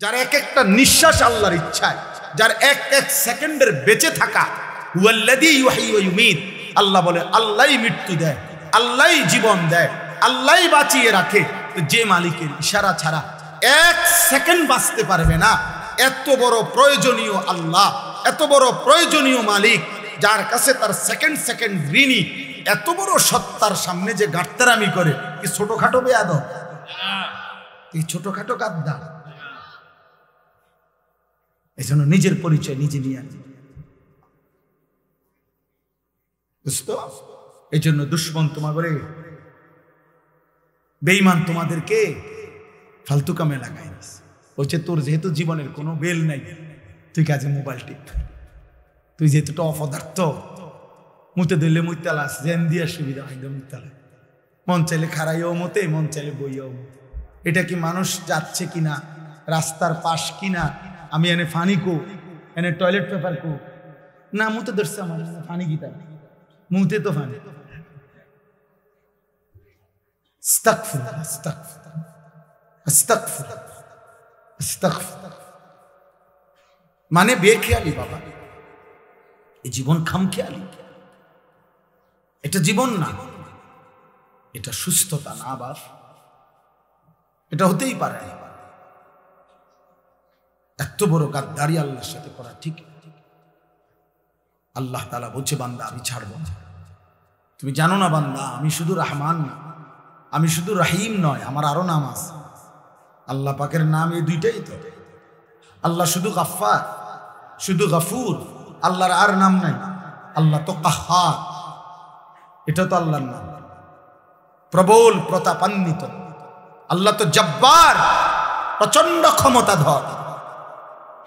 যার এক একটা নিঃশ্বাস আল্লাহর ইচ্ছায়, যার এক এক সেকেন্ডের বেঁচে থাকা, হুয়াল্লাযী ইউহয়ী ওয়া ইউমীত। আল্লাহ বলে আল্লাহই মৃত্যু দেয়, আল্লাহই জীবন দেয়, আল্লাহই বাঁচিয়ে রাখে। যে মালিকের ইশারা ছাড়া এক সেকেন্ড বাঁচতে পারবে না, এত বড় প্রয়োজনীয় আল্লাহ, এত বড় প্রয়োজনীয় মালিক, যার কাছে তার সেকেন্ড সেকেন্ড ঋণী, এত বড় সত্তার সামনে যে গাট্টারামি করে, কি ছোটখাটো বেয়াদব, এই ছোটখাটো গাদ্দার। এই জন্য নিজের পরিচয় নিজে নিয়ে আনি, বুঝতো? এই জন্য দুশ্মন তোমাদের, বেঈমান তোমাদেরকে ফালতু কামে লাগাই দিছে। বলছে তোর যেহেতু জীবনের কোনো বেল নাই, তুই কাজে মোবাইল টিপ, তুই যেহেতু অপদার্থ, মুতে দিলে মুতালাস, জেন দিয়া সুবিধা একদম মুতালা, মন চাইলে খারাইও মতে, মন চাইলে বইয়াও মতে। এটা কি মানুষ যাচ্ছে কিনা, রাস্তার পাশ কিনা, আমি এনে ফানি কো, এনে টয়লেট পেপার কো, না মুতে ধরছে আমার ফানি গীতা, মুতে তো ফানি। আস্তাগফিরুল্লাহ, আস্তাগফিরুল্লাহ, আস্তাগফিরুল্লাহ, আস্তাগফিরুল্লাহ। মানে বেখেয়ালি বাবা, এই জীবন খামখেয়ালি, এটা জীবন না, এটা সুস্থতা না বাপ, এটা হতেই পারে না। এত বড় গাদ্দারি আল্লাহর সাথে করা ঠিক? আল্লাহ তাআলা বলছে বান্দা আমি ছাড়বো না। তুমি জানো না বান্দা, আমি শুধু রহমান না, আমি শুধু রহিম নয়, আমার আরো নাম আছে। আল্লাহ পাকের নাম এই দুইটাই তো। আল্লাহ শুধু গাফফার, শুধু গাফুর, আল্লাহর আর নাম নাই। আল্লাহ তো কাহ্হার, এটা তো আল্লাহর নাম। প্রবল প্রতাপান্বিত আল্লাহ তো জব্বার, প্রচন্ড ক্ষমতাধর।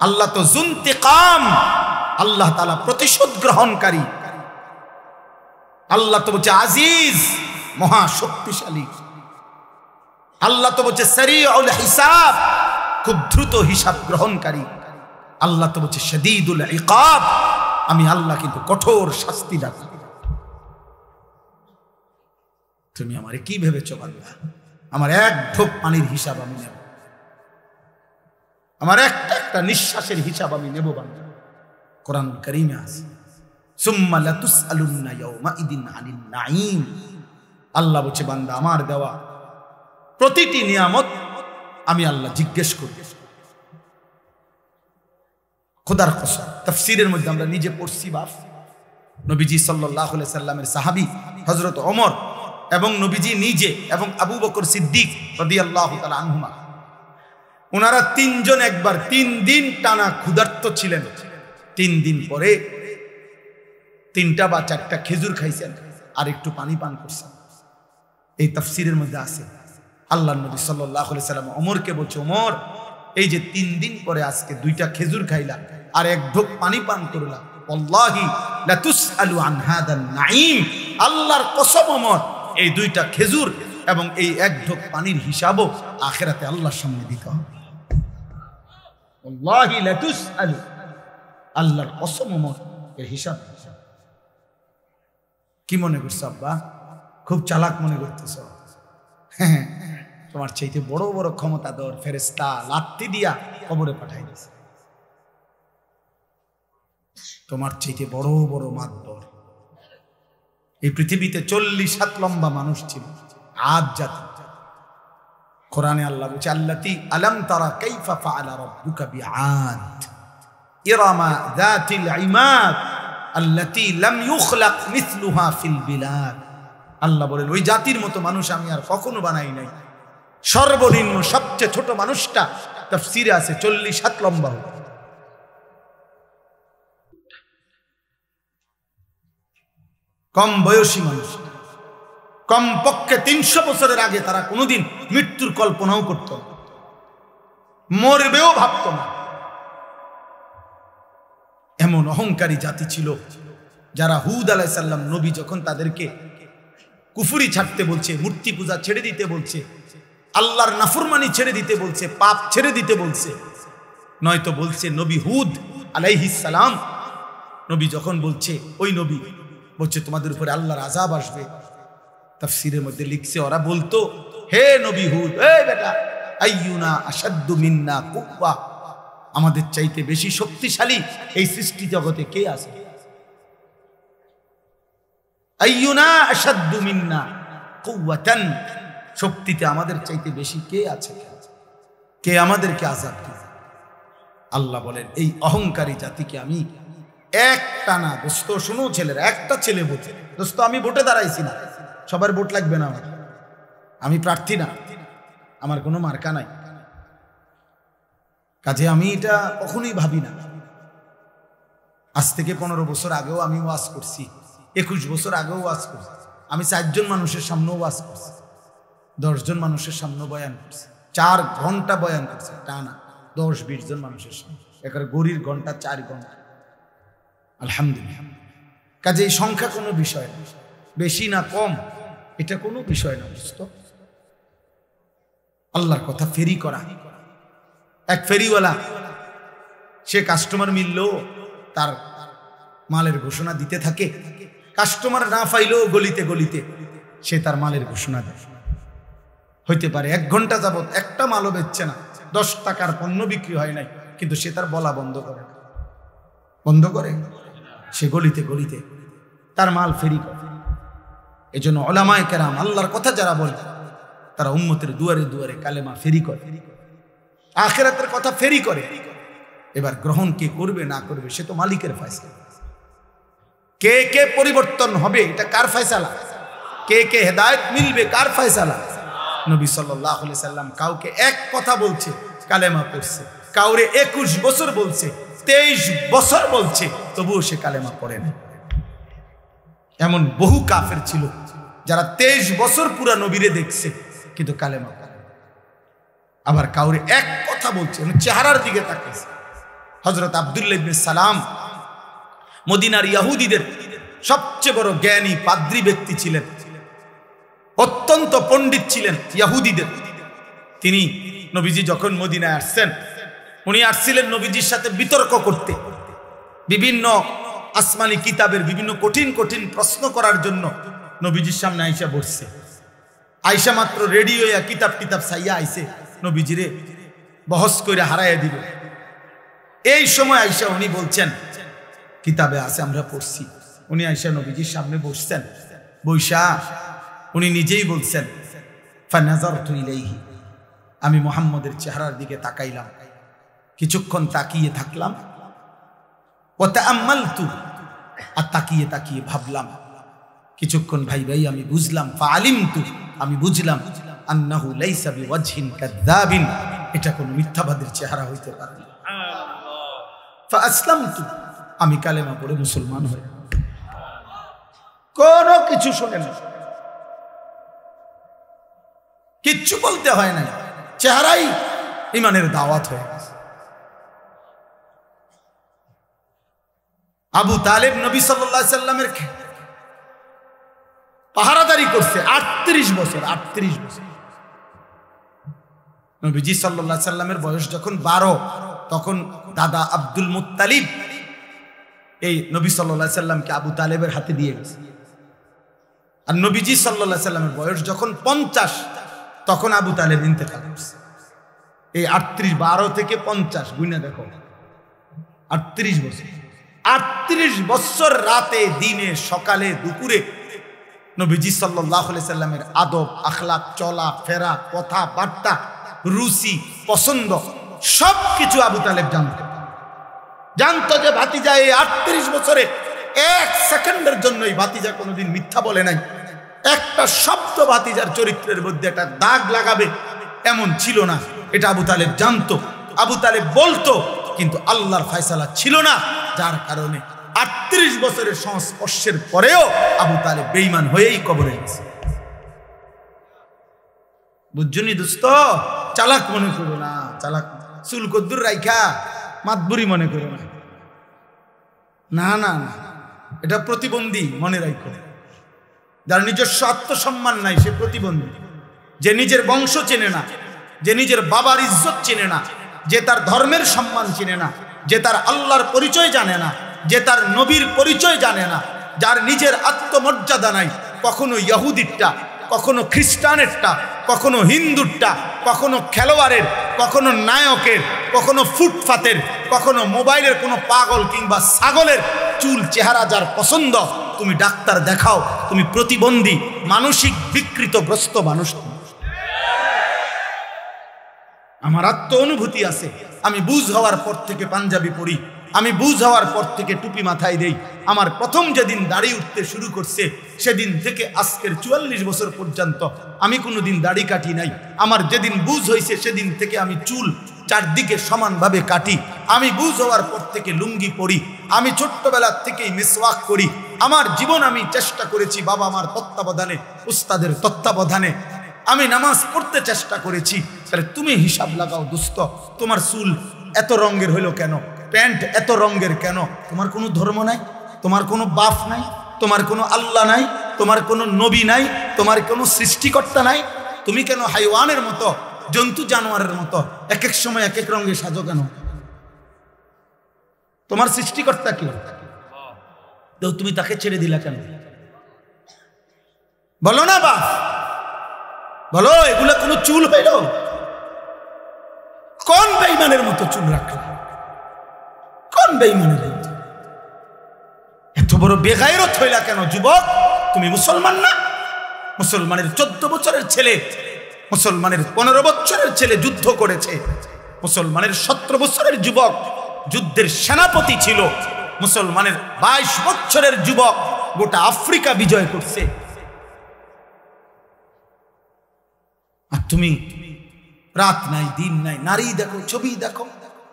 আল্লাহ তো যুন্তিকাম, আল্লাহ তাআলা প্রতিশোধ গ্রহণকারী। আল্লাহ তো বলছে আজিজ, মহা শক্তিশালী। আল্লাহ তো বলছে সারিউল হিসাব, খুব দ্রুত হিসাব গ্রহণকারী। আল্লাহ তো বলছে শাদীদুল ইকাব, আমি আল্লাহ কিন্তু কঠোর শাস্তি দাতা। তুমি আমারে কি ভেবেছো বান্দা? আমার এক ঢোক পানির হিসাব আমি নেব, আমার একটা একটা নিঃশ্বাসের হিসাব আমি নেব বান্দা। কোরআন কারীমে আছে সুম্মা লাতুসআলুন্না ইয়াওমাইদিন আনিন নাঈম। আল্লাহ বলছে বান্দা আমার দেওয়া প্রতিটি নিয়ামত আমি আল্লাহ জিজ্ঞেস করব। খোদার কসম, তাফসীরের মধ্যে আমরা নিজে পড়ছি বাপ, নবীজি সাল্লাল্লাহু আলাইহি সাল্লামের সাহাবী হযরত ওমর এবং নবীজি নিজে এবং আবু বকর সিদ্দিক রাদিয়াল্লাহু তাআলা আনহুমা, ওনারা তিনজন একবার 3 দিন টানা ক্ষুধার্ত ছিলেন। 3 দিন পরে 3টা বা 4টা খেজুর খাইছেন আর একটু পানি পান করছেন। এই তাফসীরের মধ্যে আছে আল্লাহর নবী সাল্লাল্লাহু আলাইহি সাল্লাম ওমরকে বলছে, ওমর এই যে 3 দিন পরে আজকে 2টা খেজুর খাইলা আর এক ঢোক পানি পান করলা, ওয়াল্লাহি লা তুসআলু আন হাদান নাঈম, আল্লাহর কসম ওমর এই 2টা খেজুর এবং এই এক ঢোক পানির হিসাবও আখিরাতে আল্লাহর সামনে দিতে হবে। ওয়াল্লাহি লা তুসআলু, আল্লাহর কসম ওমর এর হিসাব। কি মনে করছো আব্বা? খুব চালাক মনে করতেছ? হ্যাঁ, তোমার চাইতে বড় বড় ক্ষমতাধর ফেরেশতা লাত্তি দিয়া কবরে পাঠাই দিয়েছে। তোমার চাইতে বড় বড় মাতবর এই পৃথিবীতে 40 হাত লম্বা মানুষ ছিল, আদ জাতি। কোরআনে আল্লাহ বলছে আল্লাতী আলাম তারা কাইফা ফাআলা রাব্বুকা বিআদ ইরামা যাতিল ইমাদ আল্লাতী লাম ইউখলাক মিসলুহা ফিল বিলাদ। আল্লাহ বলেন ওই জাতির মতো মানুষ আমি আর কখনো বানাই নাই। সর্বনিম্ন সবচেয়ে ছোট মানুষটা তাফসীরে আছে 40 হাত লম্বা হবে। কম বয়সী মানুষ, কম পক্ষে 300 বছরের আগে তারা কোনোদিন মৃত্যুর কল্পনাও করত না, মরবেও ভাবত না। এমন অহংকারী জাতি ছিল যারা হুদ আলাইহিস সালাম নবী যখন তাদেরকে কুফরি ছাড়তে বলছে, মূর্তি পূজা ছেড়ে দিতে বলছে, আল্লাহর নাফরমানি ছেড়ে দিতে বলছে, পাপ ছেড়ে দিতে বলছে, নয়তো বলছে নবী হুদ আলাইহিস সালাম, নবী যখন বলছে ওই নবী বলছে তোমাদের উপরে আল্লাহর আযাব আসবে। তাফসীরের মধ্যে লিখছে ওরা বলতো হে নবী হুদ, এই বেটা আইয়ুনা আশাদ্দু মিন্না কুওয়া, আমাদের চাইতে বেশি শক্তিশালী এই সৃষ্টি জগতে কে আছে? আইয়ুনা আশাদ্দু মিন্না কুওয়াতান, শক্তিতে আমাদের চাইতে বেশি কে আছে? কে আমাদেরকে আযাব দিবে? আল্লাহ বলেন এই অহংকারী জাতিকে আমি একটা না, দোস্ত শুনো ছেলেরা, একটা ছেলে ভোটে, দোস্ত আমি ভোটে দাঁড়াইছি না, সবার ভোট লাগবে না, আমার, আমি প্রার্থী না, আমার কোনো মার্কা নাই, কাজে আমি এটা কখনোই ভাবি না। আজ থেকে 15 বছর আগেও আমি ওয়াজ করছি, 21 বছর আগেও ওয়াজ করছি, আমি 4 জন মানুষের সামনেও ওয়াজ করছি, 10 জন মানুষের সামনেও বয়ান করছি, 4 ঘন্টা বয়ান করছি টানা, 10-20 জন মানুষের সামনে, একার গড়ির ঘন্টা 4 ঘন্টা। আলহামদুলিল্লাহ। কাজে এই সংখ্যা কোনো বিষয় না, বেশি না কম এটা কোনো বিষয় না। আল্লাহর কথা ফেরি করা, এক ফেরিওয়ালা সে কাস্টমার মিললেও তার মালের ঘোষণা দিতে থাকে, কাস্টমার না পাইলেও গলিতে গলিতে সে তার মালের ঘোষণা দেয়। হইতে পারে 1 ঘন্টা যাবত একটা মালও বেচছে না, 10 টাকার পণ্য বিক্রি হয় নাই, কিন্তু সে তার বলা বন্ধ করে না, বন্ধ করে সে গলিতে গলিতে তার মাল ফেরি করে। এই জন্য উলামায়ে কেরাম আল্লাহর কথা যারা বলে তারা উম্মতের দুয়ারে দুয়ারে কালেমা ফেরি করে, আখিরাতের কথা ফেরি করে। এবার গ্রহণ কে করবে না করবে সে তো মালিকের ফয়সালা। কে কে পরিবর্তন হবে এটা কার ফয়সালা? কে কে হেদায়েত মিলবে কার ফয়সালা? নবী সাল্লাল্লাহু আলাইহি সাল্লাম কাউকে এক কথা বলছে কালেমা পড়ছে, কাউরে 21 বছর বলছে, 23 বছর বলছে, তবুও সে কালেমা পড়ে না। এমন বহু কাফের ছিল যারা 23 বছর পুরা নবীরে দেখছে কিন্তু কালেমা পড়ে। আবার কাউরে এক কথা বলছে, চেহারার দিকে তাকিয়েছে। হযরত আব্দুল্লাহ ইবনে সালাম মদিনার ইহুদিদের সবচেয়ে বড় জ্ঞানী পাদ্রী ব্যক্তি ছিলেন, অত্যন্ত পণ্ডিত ছিলেন ইহুদিদের। তিনি নবীজি যখন মদিনায় আসছেন, উনি আসছিলেন নবীজির সাথে বিতর্ক করতে, বিভিন্ন আসমানি কিতাবের বিভিন্ন কঠিন কঠিন প্রশ্ন করার জন্য নবীজির সামনে আয়েশা বসছে। আয়েশা মাত্র রেডি হইয়া কিতাব চাইয়া আইছে নবীজিরে বহস করে হারাইয়া দিবে। এই সময় আয়েশা উনি বলছেন কিতাবে আছে আমরা পড়ছি। উনি আয়েশা নবীজির সামনে বসছেন, বৈশা উনি নিজেই বলছেন ফানাযারতু ইলাইহি, আমি মুহাম্মদের চেহারার দিকে তাকাইলাম, কিছুক্ষণ তাকিয়ে থাকলাম, ওয়া তাআম্মালতু, আর তাকিয়ে তাকিয়ে ভাবলাম, কিছুক্ষণ ভাই আমি বুঝলাম, ফাআলিমতু, আমি বুঝলাম, আন্নাহু লাইসা বিওয়াজহিন কাযাবিন, এটা কোনো মিথ্যাবাদীর চেহারা হইতে পারে না। ফাআসলামতু, আমি কালেমা পড়ে মুসলমান হই। কোনো কিছু শুনে না, কিচ্ছু বলতে হয় না, চেহারাই ইমানের দাওয়াত হয়ে গেছে। আবু তালেব নবী সাল্লাল্লাহু আলাইহি সাল্লামের পাহারাদারি করছে 38 বছর। 38 বছর নবীজি সাল্লাল্লাহু আলাইহি সাল্লামের বয়স যখন 12, তখন দাদা আব্দুল মুত্তালিব এই নবী সাল্লাল্লাহু আলাইহি সাল্লামকে আবু তালেবের হাতে দিয়ে গেছে। আর নবীজি সাল্লাল্লাহু আলাইহি সাল্লামের বয়স যখন 50, তখন আবু তালেব ইন্তেকাল করছে। এই 38, 12 থেকে 50 গুণে দেখো, 38 বছর। 38 বছর রাতে দিনে সকালে দুপুরে নবীজি সাল্লাল্লাহু আলাইহি সাল্লামের আদব আখলাক, চলা ফেরা, কথা বার্তা, রুচি পছন্দ সবকিছু আবু তালেব জানতো যে ভাতিজা এই 38 বছরে 1 সেকেন্ডের জন্যই ভাতিজা কোনোদিন মিথ্যা বলে নাই। একটা শব্দ ভাতিজার চরিত্রের মধ্যে একটা দাগ লাগাবে এমন ছিল না, এটা আবু তালেব জানতো। আবু তালেব বলতো, কিন্তু আল্লাহর ফয়সালা ছিল না, যার কারণে 38 বছরের সংস্পর্শের পরেও আবু তালেব বেঈমান হয়েই কবরে গেছে। বুঝছনি দোস্ত? চালাক মনে করো না, চালাক চুল কদ্দুর রাইখা মাতবুরি মনে করো না, না না না, এটা প্রতিবন্ধী মনে রাখো। যার নিজস্ব আত্মসম্মান নাই সে প্রতিবন্ধী। যে নিজের বংশ চেনে না, যে নিজের বাবার ইজ্জত চেনে না, যে তার ধর্মের সম্মান চেনে না, যে তার আল্লাহর পরিচয় জানে না, যে তার নবীর পরিচয় জানে না, যার নিজের আত্মমর্যাদা নাই, কখনো ইহুদিরটা কখনো খ্রিস্টানেরটা, কখনো হিন্দুরটা, কখনো খেলোয়াড়ের, কখনো নায়কের, কখনো ফুটপাতের, কখনো মোবাইলের কোনো পাগল কিংবা ছাগলের চুল চেহারা যার পছন্দ, তুমি ডাক্তার দেখাও, তুমি প্রতিবন্ধী মানসিক বিকৃতগ্রস্ত মানুষ। আমার আত্ম অনুভূতি আছে, আমি বুঝ হওয়ার পর থেকে পাঞ্জাবি পরি, আমি বুঝ হওয়ার পর থেকে টুপি মাথায় দেই। আমার প্রথম যেদিন দাড়ি উঠতে শুরু করছে সেদিন থেকে আজকের 44 বছর পর্যন্ত আমি কোনোদিন দাড়ি কাটি নাই। আমার যেদিন বুঝ হয়েছে সেদিন থেকে আমি চুল চারদিকে সমানভাবে কাটি। আমি বুঝ হওয়ার পর থেকে লুঙ্গি পরি, আমি ছোট্টবেলার থেকেই মিসওয়াক করি। আমার জীবন আমি চেষ্টা করেছি বাবা আমার তত্ত্বাবধানে, উস্তাদের তত্ত্বাবধানে আমি নামাজ পড়তে চেষ্টা করেছি। তাহলে তুমি হিসাব লাগাও দোস্ত, তোমার চুল এত রঙের হইলো কেন, প্যান্ট এত রঙের কেন? তোমার কোনো ধর্ম নাই, তোমার কোনো বাপ নাই, তোমার কোনো আল্লাহ নাই, তোমার কোনো নবী নাই, তোমার কোনো সৃষ্টিকর্তা নাই। তুমি কেন হাইওয়ানের মতো, জন্তু জানোয়ারের মতো এক এক সময় এক এক রঙে সাজো কেন? তোমার সৃষ্টিকর্তা কি? তো তুমি তাকে ছেড়ে দিলা কেন? বলো না বাপ, বলো, এগুলা কোনো চুল হইল? কোন বেঈমানের মতো চুল রাখলা? কোন বেঈমানের মতো? এত বড় বেগায়রত হইলা কেন যুবক? তুমি মুসলমান না? মুসলমানের 14 বছরের ছেলে, মুসলমানের 15 বছরের ছেলে যুদ্ধ করেছে, মুসলমানের 17 বছরের যুবক যুদ্ধের সেনাপতি ছিল, মুসলমানের 22 বছরের যুবক গোটা আফ্রিকা বিজয় করছে। আর তুমি রাত নাই দিন নাই, নারী দেখো, ছবি দেখো,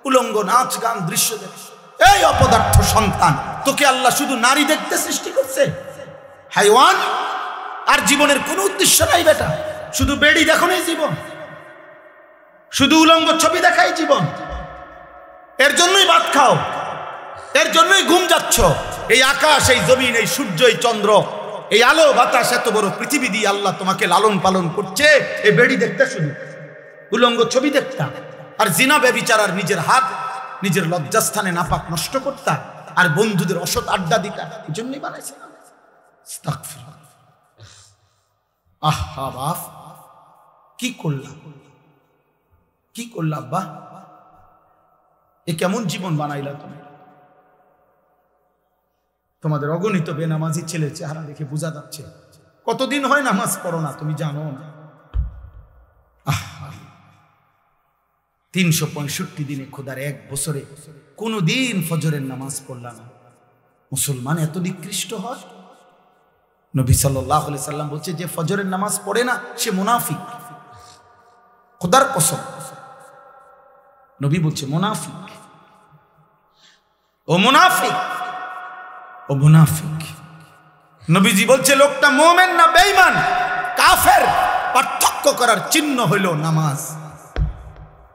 উলঙ্গ নাচ গান দৃশ্য দেখো। এই অপদার্থ সন্তান, তোকে আল্লাহ শুধু নারী দেখতে সৃষ্টি করছে? হাইওয়ান। আর জীবনের কোনো উদ্দেশ্য নাই বেটা, শুধু বেড়ি দেখো নাই জীবন, শুধু উলঙ্গ ছবি দেখাই জীবন। এর জন্যই ভাত খাও, এর জন্যই ঘুম যাচ্ছ। এই আকাশ, এই জমিন, এই সূর্য, এই চন্দ্র, এই আলো বাতাস, এত বড় পৃথিবী দিয়ে আল্লাহ তোমাকে লালন পালন করছে এই বেড়ি দেখতে, শুধু উলঙ্গ ছবি দেখতা, আর জিনা ব্যভিচার, আর নিজের হাত নিজের লজ্জাস্থানে নাপাক নষ্ট করতা, আর বন্ধুদের অসৎ আড্ডা দিতা। এই জন্যই বানাইছে। আহা বাপ, কি করলাম, কি করলা আব্বা? এ কেমন জীবন বানাইলা তুমি? তোমাদের অগণিত বেনামাজি ছেলের চেহারা দেখে বোঝা যাচ্ছে কতদিন হয় নামাজ পড়ো না, তুমি জানো না। 365 দিনে খোদার এক বছরে কোনো দিন ফজরের নামাজ পড়লা না। মুসলমান এত নিকৃষ্ট হয়? নবী সাল্লাল্লাহু আলাইহি সাল্লাম বলছে, যে ফজরের নামাজ পড়ে না সে মুনাফিক। খোদার কসম, নবী বলছে মুনাফিক, ও মুনাফিক, ও মুনাফিক। নবীজি বলছে লোকটা মুমিন না বেঈমান, কাফের, পার্থক্য করার চিহ্ন হইল নামাজ।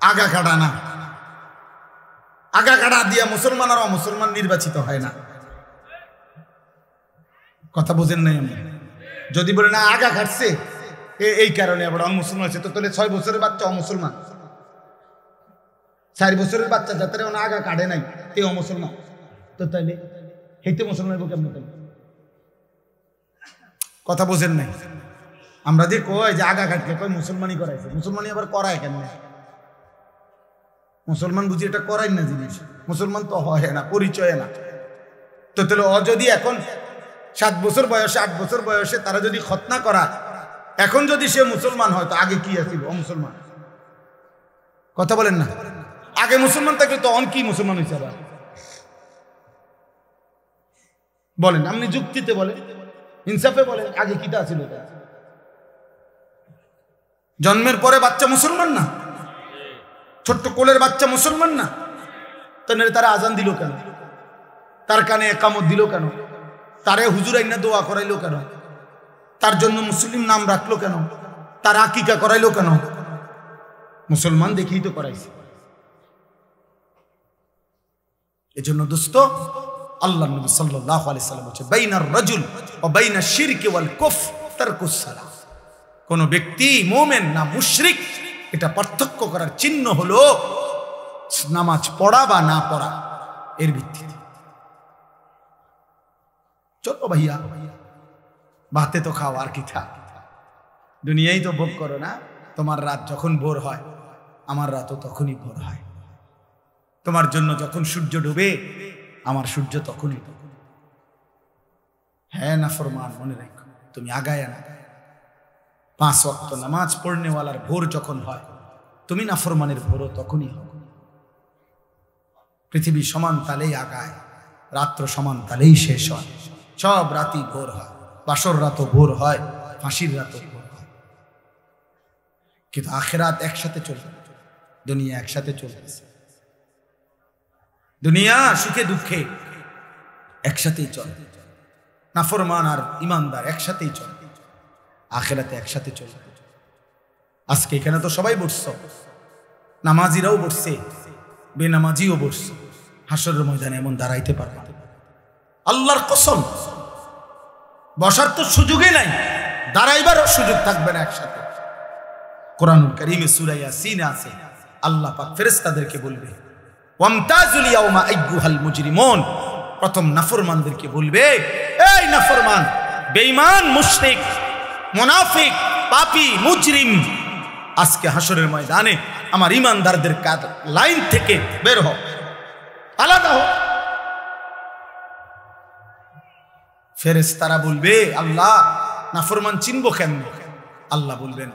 আগা কাটা না, আগা কাটা দিয়া মুসলমান আর অমুসলমান নির্বাচিত হয় না। কথা বুঝেন নাই? আমি যদি বলে না আগা কাটছে এই কারণে আবার অমুসলমান হচ্ছে, তো তাহলে 6 বছরের বাচ্চা অমুসলমান, 4 বছরের বাচ্চা যাতে আগা কাটে নাই এই অমুসলমান, তো তাইলে হেইতে মুসলমান কেমন? কথা বোঝেন নাই? আমরা যে কয় যে আগা কাটলে কয় মুসলমানই করাইছে, মুসলমানই আবার করায় কেন? মুসলমান বুঝি এটা করাই না জিনিস, মুসলমান তো হয় না, পরিচয় না। তো তাহলে যদি এখন 7 বছর বয়সে, 8 বছর বয়সে তারা যদি খতনা করা, এখন যদি সে মুসলমান হয় তো আগে কি আছিল? অমুসলমান। কথা বলেন না? আগে মুসলমান থাকলে তো অন কি মুসলমান হয়েছে আবার? বলেন, আপনি যুক্তিতে বলেন, ইনসাফে বলেন, আগে কিটা ছিল? জন্মের পরে বাচ্চা মুসলমান না? ছোট্ট কোলের বাচ্চা মুসলমান না? তাহলে তারা আজান দিল কেন? তার কানে একামত দিল কেন? তারে হুজুর আইনা দোয়া করাইলো কেন? তার জন্য মুসলিম নাম রাখলো কেন? তার আকিকা করাইলো কেন? মুসলমান দেখেই তো করাইছে। এজন্য দোস্ত, আল্লাহ নবী সাল্লাল্লাহু আলাইহি সাল্লাম বলেছে, বাইনার রাজুল ওয়া বাইনা শিরকি ওয়াল কুফর তারকুস সালাহ। কোন ব্যক্তি মুমিন না মুশরিক, এটা পার্থক্য করার চিহ্ন হলো নামাজ পড়া বা না পড়া, এর ভিত্তিতে। চলো ভাইয়া, ভাতে তো খাও, আর কি খা? দুনিয়ায় তো ভোগ করো না। তোমার রাত যখন ভোর হয় আমার রাতও তখনই ভোর হয়। তোমার জন্য যখন সূর্য ডুবে আমার সূর্য তখনই ডুবে। হ্যাঁ নাফরমান, মনে রাখো তুমি আগায় না। 5 ওয়াক্ত নামাজ পড়নেওয়ালার ভোর যখন হয় তুমি নাফরমানের ভোরও তখনই হয়। পৃথিবী সমান তালেই আগায়, রাত্র সমান তালেই শেষ হয়। সব রাতই ভোর হয়, বাসর রাতও ভোর হয়, ফাঁসির রাতও ভোর হয়। কিন্তু আখিরাত একসাথে চলবে, দুনিয়া একসাথে চলতেছে। দুনিয়া সুখে দুঃখে একসাথেই চলে, নাফরমান আর ইমানদার একসাথেই চলে, আখিরাতে একসাথে চলবে। আজকে এখানে তো সবাই বসছে, নামাজিরাও বসছে, বেনামাজিও বসছে। হাসরের ময়দানে এমন দাঁড়াইতে পারবে আল্লাহর কসম, বসার তো সুযোগই নাই, দাঁড়াইবারও সুযোগ থাকবে না একসাথে। কোরআনুল কারীমে সূরা ইয়াসিনে আছে, আল্লাহ পাক ফেরেশতাদেরকে বলবে ওয়ামতাজুল ইয়াউমা আইয়ুহাল মুজরিমুন, প্রথম নাফরমানদেরকে বলবে, এই নাফরমান, বেঈমান, মুশরিক, মুনাফিক, পাপী, মুজরিম, আজকে হাসরের ময়দানে আমার ইমানদারদের লাইন থেকে বের হও, আলাদা হও। ফেরেশতারা বলবে, আল্লাহ নাফরমান চিনবো কেমনে? আল্লাহ বলবেন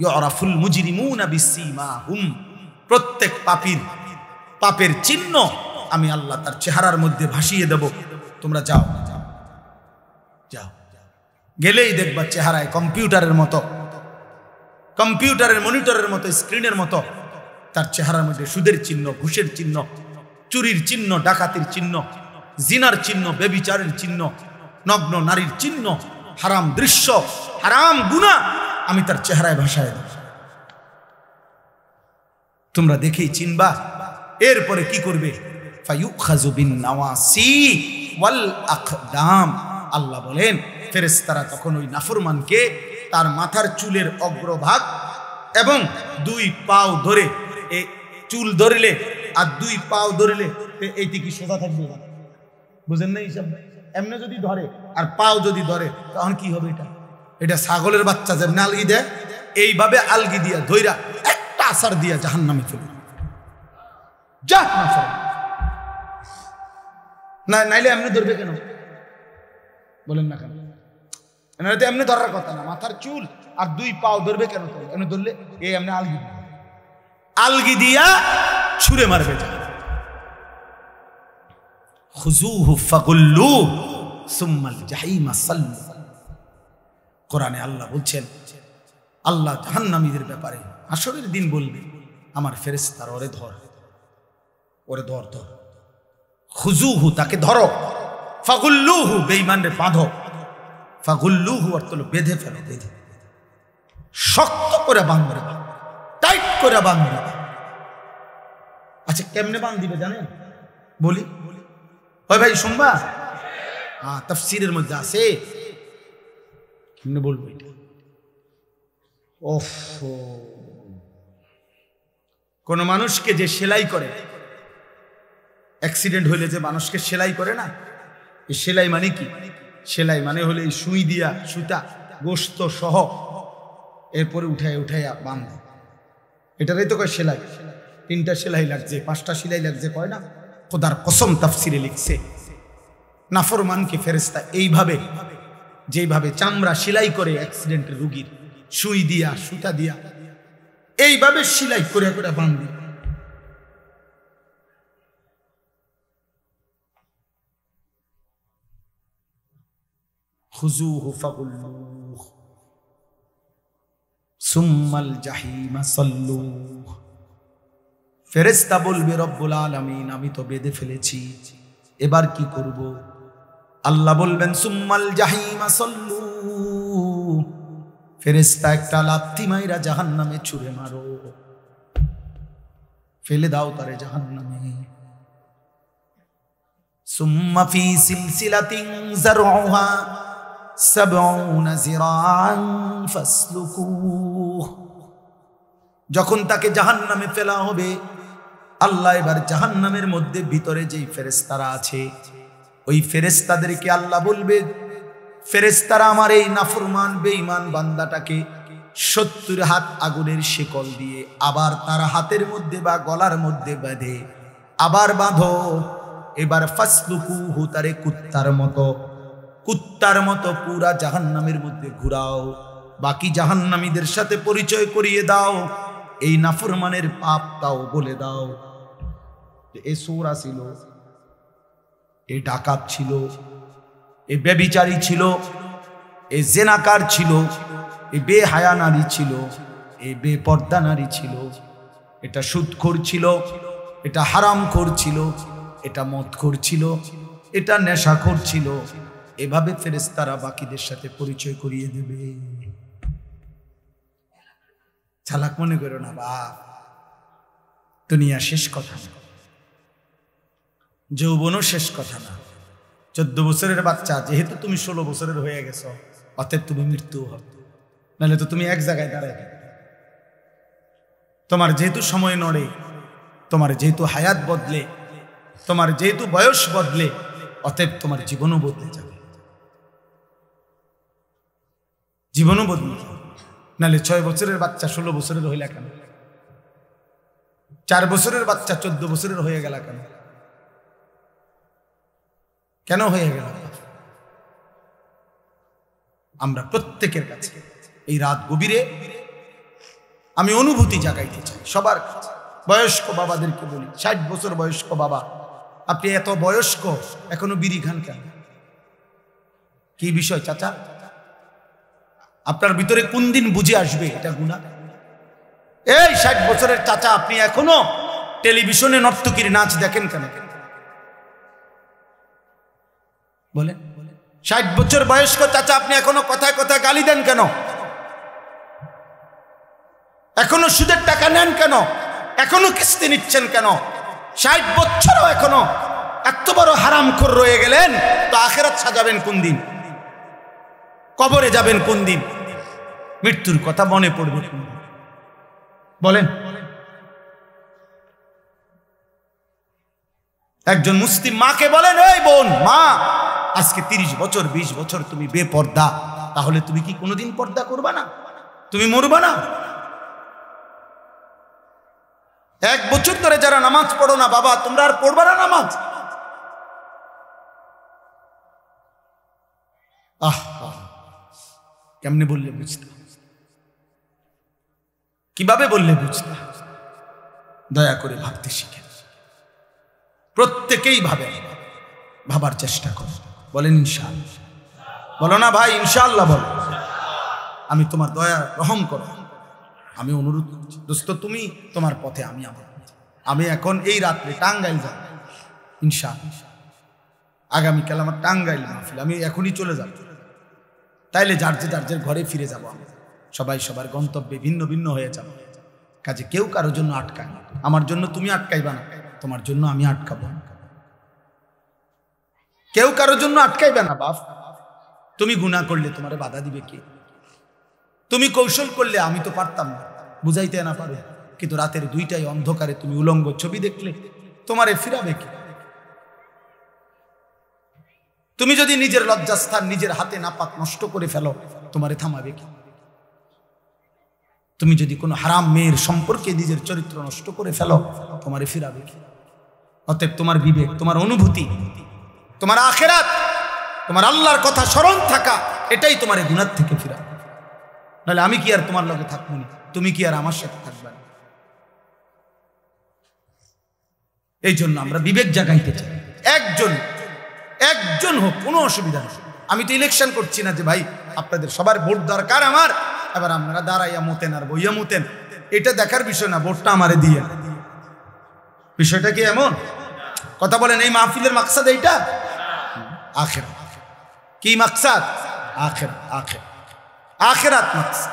ইউরাফুল মুজরিমুনা বিসীমাহুম, প্রত্যেক পাপীর পাপের চিহ্ন আমি আল্লাহ তার চেহারার মধ্যে ভাসিয়ে দেব। তোমরা যাও যাও, গেলেই দেখবা চেহারায় কম্পিউটারের মতো, কম্পিউটারের মনিটরের মতো, স্ক্রিনের মতো তার চেহারার মধ্যে সুদের চিহ্ন, ঘুষের চিহ্ন, চুরির চিহ্ন, ডাকাতির চিহ্ন, জিনার চিহ্ন, ব্যভিচারের চিহ্ন, নগ্ন নারীর চিহ্ন, হারাম দৃশ্য, হারাম গুনাহ আমি তার চেহারায় ভাসায় দেব। তোমরা দেখেই চিনবা। এরপরে কি করবে? ফায়ুখাযু বিন নাওয়াসি ওয়াল আকদাম, আল্লাহ বলেন ফেরেশতারা তখন ওই নাফরমানকে তার মাথার চুলের অগ্রভাগ এবং 2 পাও ধরে, এই চুল ধরলে আর 2 পাও ধরলে এইটি কি সোজা থাকবে না? বুঝেন না হিসাব? এমনি যদি ধরে আর পাও যদি ধরে তখন কি হবে? এটা ছাগলের বাচ্চা যেমন আলগি দেয়, এইভাবে আলগি দিয়া ধইরা একটা আসার দিয়া জাহান্নামে ফেলবে। যা না, নাইলে এমনি ধরবে কেন? বলেন না কেন? এমনি ধরার কথা না, মাথার চুল আর 2 পাও ধরবে কেন? এমনি ধরলে এই এমনি আলগি দিয়া ছুঁড়ে মারবে। খুযুহু ফাগুল্লুহু সুম্মাল জাহিমা সাল্লু। কোরআনে আল্লাহ বলছেন, আল্লাহ জাহান্নামীদের ব্যাপারে হাসরের দিন বলবে, আমার ফেরেশতারা ওরে ধর, ওরে ধর, ধর। খুযুহু, তাকে ধরো, ফাগুল্লুহু, বেঈমানরে বাঁধো। ফাগুল্লুহু অর্থ হলো বেঁধে ফেলো, বেঁধে শক্ত করে বাঁধবে, টাইট করে বাঁধবে। আচ্ছা কেমনে বাঁধ দিবে জানেন? বলি, ওই ভাই শুনবা? তাফসীরের মধ্যে আছে, কেমনে বলবো এটা? কোন মানুষকে যে সেলাই করে, অ্যাক্সিডেন্ট হইলে যে মানুষকে সেলাই করে না, এই সেলাই মানে কি? সেলাই মানে হলে এই সুই দিয়া, সুতা, গোস্ত সহ এরপরে উঠাইয়া বাঁধে, এটারই তো কয় সেলাই। 3টা সেলাই লাগছে, 5টা সেলাই লাগছে, কয় না? খোদার কসম তাফসীরে লিখছে, নাফরমানকে ফেরেশতা এইভাবে, যেইভাবে চামড়া সেলাই করে অ্যাক্সিডেন্টের রোগীর, সুই দিয়া, সুতা দিয়া, এইভাবে সেলাই করে করে বাঁধে। খুযুহু ফাগুল্লুহু সুম্মাল জাহিমা সাল্লু। ফেরেশতা বলবে, রব্বুল আলামিন আমি তো বেঁধে ফেলেছি, এবার কি করব? আল্লাহ বলবেন সুম্মাল জাহিমা সাল্লু, ফেরেশতা একটা লাথি মাইরা জাহান্নামে ছুঁড়ে মারো, ফেলে দাও তারে জাহান্নামে। সুম্মা ফি সিলসিলাতিন যারউহা 70 যিরাআন ফাসলুকুহ। যখন তাকে জাহান্নামে ফেলা হবে, আল্লাহ এবার জাহান্নামের মধ্যে ভিতরে যেই ফেরেশতারা আছে, ওই ফেরেশতাদেরকে আল্লাহ বলবে, ফেরেশতারা আমার এই নাফরমান বেঈমান বান্দাটাকে 70 হাত আগুনের শিকল দিয়ে আবার তার হাতের মধ্যে বা গলার মধ্যে বেঁধে আবার বাঁধো। এবার ফাসলুকুহু, তারে কুত্তার মতো পুরা জাহান্নামের মধ্যে ঘুরাও। বাকি জাহান্নামীদের সাথে পরিচয় করিয়ে দাও, এই নাফরমানের পাপটাও বলে দাও। এ সূরা ছিল, এ ডাকাত ছিল, এ ব্যভিচারী ছিল, এ জেনাকার ছিল, এ বেহায়া নারী ছিল, এ বেপর্দা নারী ছিল, এটা সুদখোর ছিল, এটা হারামখোর ছিল, এটা মদখোর ছিল, এটা নেশাখোর ছিল। এভাবে ফেরেশতারা বাকিদের সাথে পরিচয় করিয়ে দেবে। চালাক মনে করো না বাপ, দুনিয়া শেষ কথা না, যৌবনও শেষ কথা না। 14 বছরের বাচ্চা, যেহেতু তুমি 16 বছরের হয়ে গেছো, অতএব তুমি মৃত্যু হবে, নাহলে তো তুমি এক জায়গায় দাঁড়ায়। তোমার যেহেতু সময় নড়ে, তোমার যেহেতু হায়াত বদলে, তোমার যেহেতু বয়স বদলে, অতএব তোমার জীবনও বদলে যাবে, জীবনও বদলে যাবে। নাহলে 6 বছরের বাচ্চা 16 বছরের হইলা কেন? 4 বছরের বাচ্চা 14 বছরের হয়ে গেল কেন? কেন হয়ে গেল? আমরা প্রত্যেকের কাছে এই রাত গভীরে আমি অনুভূতি জাগাইতে চাই সবার কাছে। বয়স্ক বাবাদেরকে বলি, 60 বছর বয়স্ক বাবা, আপনি এত বয়স্ক এখনো বিড়ি খান কেন? কি বিষয় চাচা? আপনার ভিতরে কোন দিন বুঝে আসবে এটা গুনাহ? এই 60 বছরের চাচা, আপনি এখনো টেলিভিশনে নর্তকীর নাচ দেখেন কেন? বলেন। 60 বছর বয়স্ক চাচা, আপনি এখনো কথায় কথায় গালি দেন কেন? এখনো সুদের টাকা নেন কেন? এখনো কিস্তি নিচ্ছেন কেন? 60 বছরও এখনো এত বড় হারামখোর রয়ে গেলেন, তো আখিরাত সাজাবেন কোন দিন? কবরে যাবেন কোন দিন? মৃত্যুর কথা মনে পড়বে কোন দিন? বলেন। একজন মুসলিম মাকে বলেন, এই বোন, মা, আজকে 30 বছর 20 বছর তুমি বেপর্দা, তাহলে তুমি কি কোনোদিন পর্দা করবা না? তুমি মরবা না? 1 বছর ধরে যারা নামাজ পড়ো না বাবা, তোমরা আর পড়বা না নামাজ? কেমনে বললে বুঝতে? কিভাবে বললে বুঝতে? দয়া করে ভাবতে শিখেন। প্রত্যেকেই ভাবার চেষ্টা করো। বলেন ইনশাআল্লাহ। বলো না ভাই, ইনশাআল্লাহ বলো। আমি তোমার দয়া রহম করো, আমি অনুরোধ করছি। দোস্ত, তুমি তোমার পথে, আমি আমার পথে। আমি এখন এই রাত্রে টাঙ্গাইল যাব ইনশাআল্লাহ। আগামীকাল আমার টাঙ্গাইল মাহফিল, আমি এখনই চলে যাব। তাইলে যার যে ঘরে ফিরে যাব। আমি সবাই সবার গন্তব্যে ভিন্ন ভিন্ন হয়ে যাব। কাজে কেউ কারোর জন্য আটকায় না। আমার জন্য তুমি আটকাইবা না, তোমার জন্য আমি আটকাবো। কেউ কারোর জন্য আটকাইবে না বাপ। তুমি গুনাহ করলে তোমারে বাধা দিবে কে? তুমি কৌশল করলে আমি তো পারতাম না, বুঝাইতে না পারো, কিন্তু রাতের 2টায় অন্ধকারে তুমি উলঙ্গ ছবি দেখলে তোমারে ফিরাবে কে? তুমি যদি নিজের লজ্জাস্থান নিজের হাতে নাপাক নষ্ট করে ফেলো, তোমারে থামাবে কি? তুমি যদি কোনো হারাম মেয়ের সম্পর্কে নিজের চরিত্র নষ্ট করে ফেলো, তোমারে ফিরাবে কি? অতএব তোমার বিবেক, তোমার অনুভূতি, তোমার আখিরাত, তোমার আল্লাহর কথা স্মরণ থাকা, এটাই তোমার গুনাহ থেকে ফিরাবে। নাহলে আমি কি আর তোমার লগে থাকবো না? তুমি কি আর আমার সাথে থাকবে না? এই জন্য আমরা বিবেক জাগাইতে চাই। একজন হোক, কোনো অসুবিধা নেই। আমি তো ইলেকশন করছি না যে ভাই আপনাদের সবার ভোট দরকার আমার, এবার আপনারা দাঁড়াইয়া মুতেন আর বইয়া মুতেন, এটা দেখার বিষয় না। ভোটটা আমারে দিয়ে, বিষয়টা কি এমন? কথা বলেন। এই মাহফিলের মাকসাদ এইটা? আখিরাত। কি মাকসাদ? আখিরাত মাকসাদ।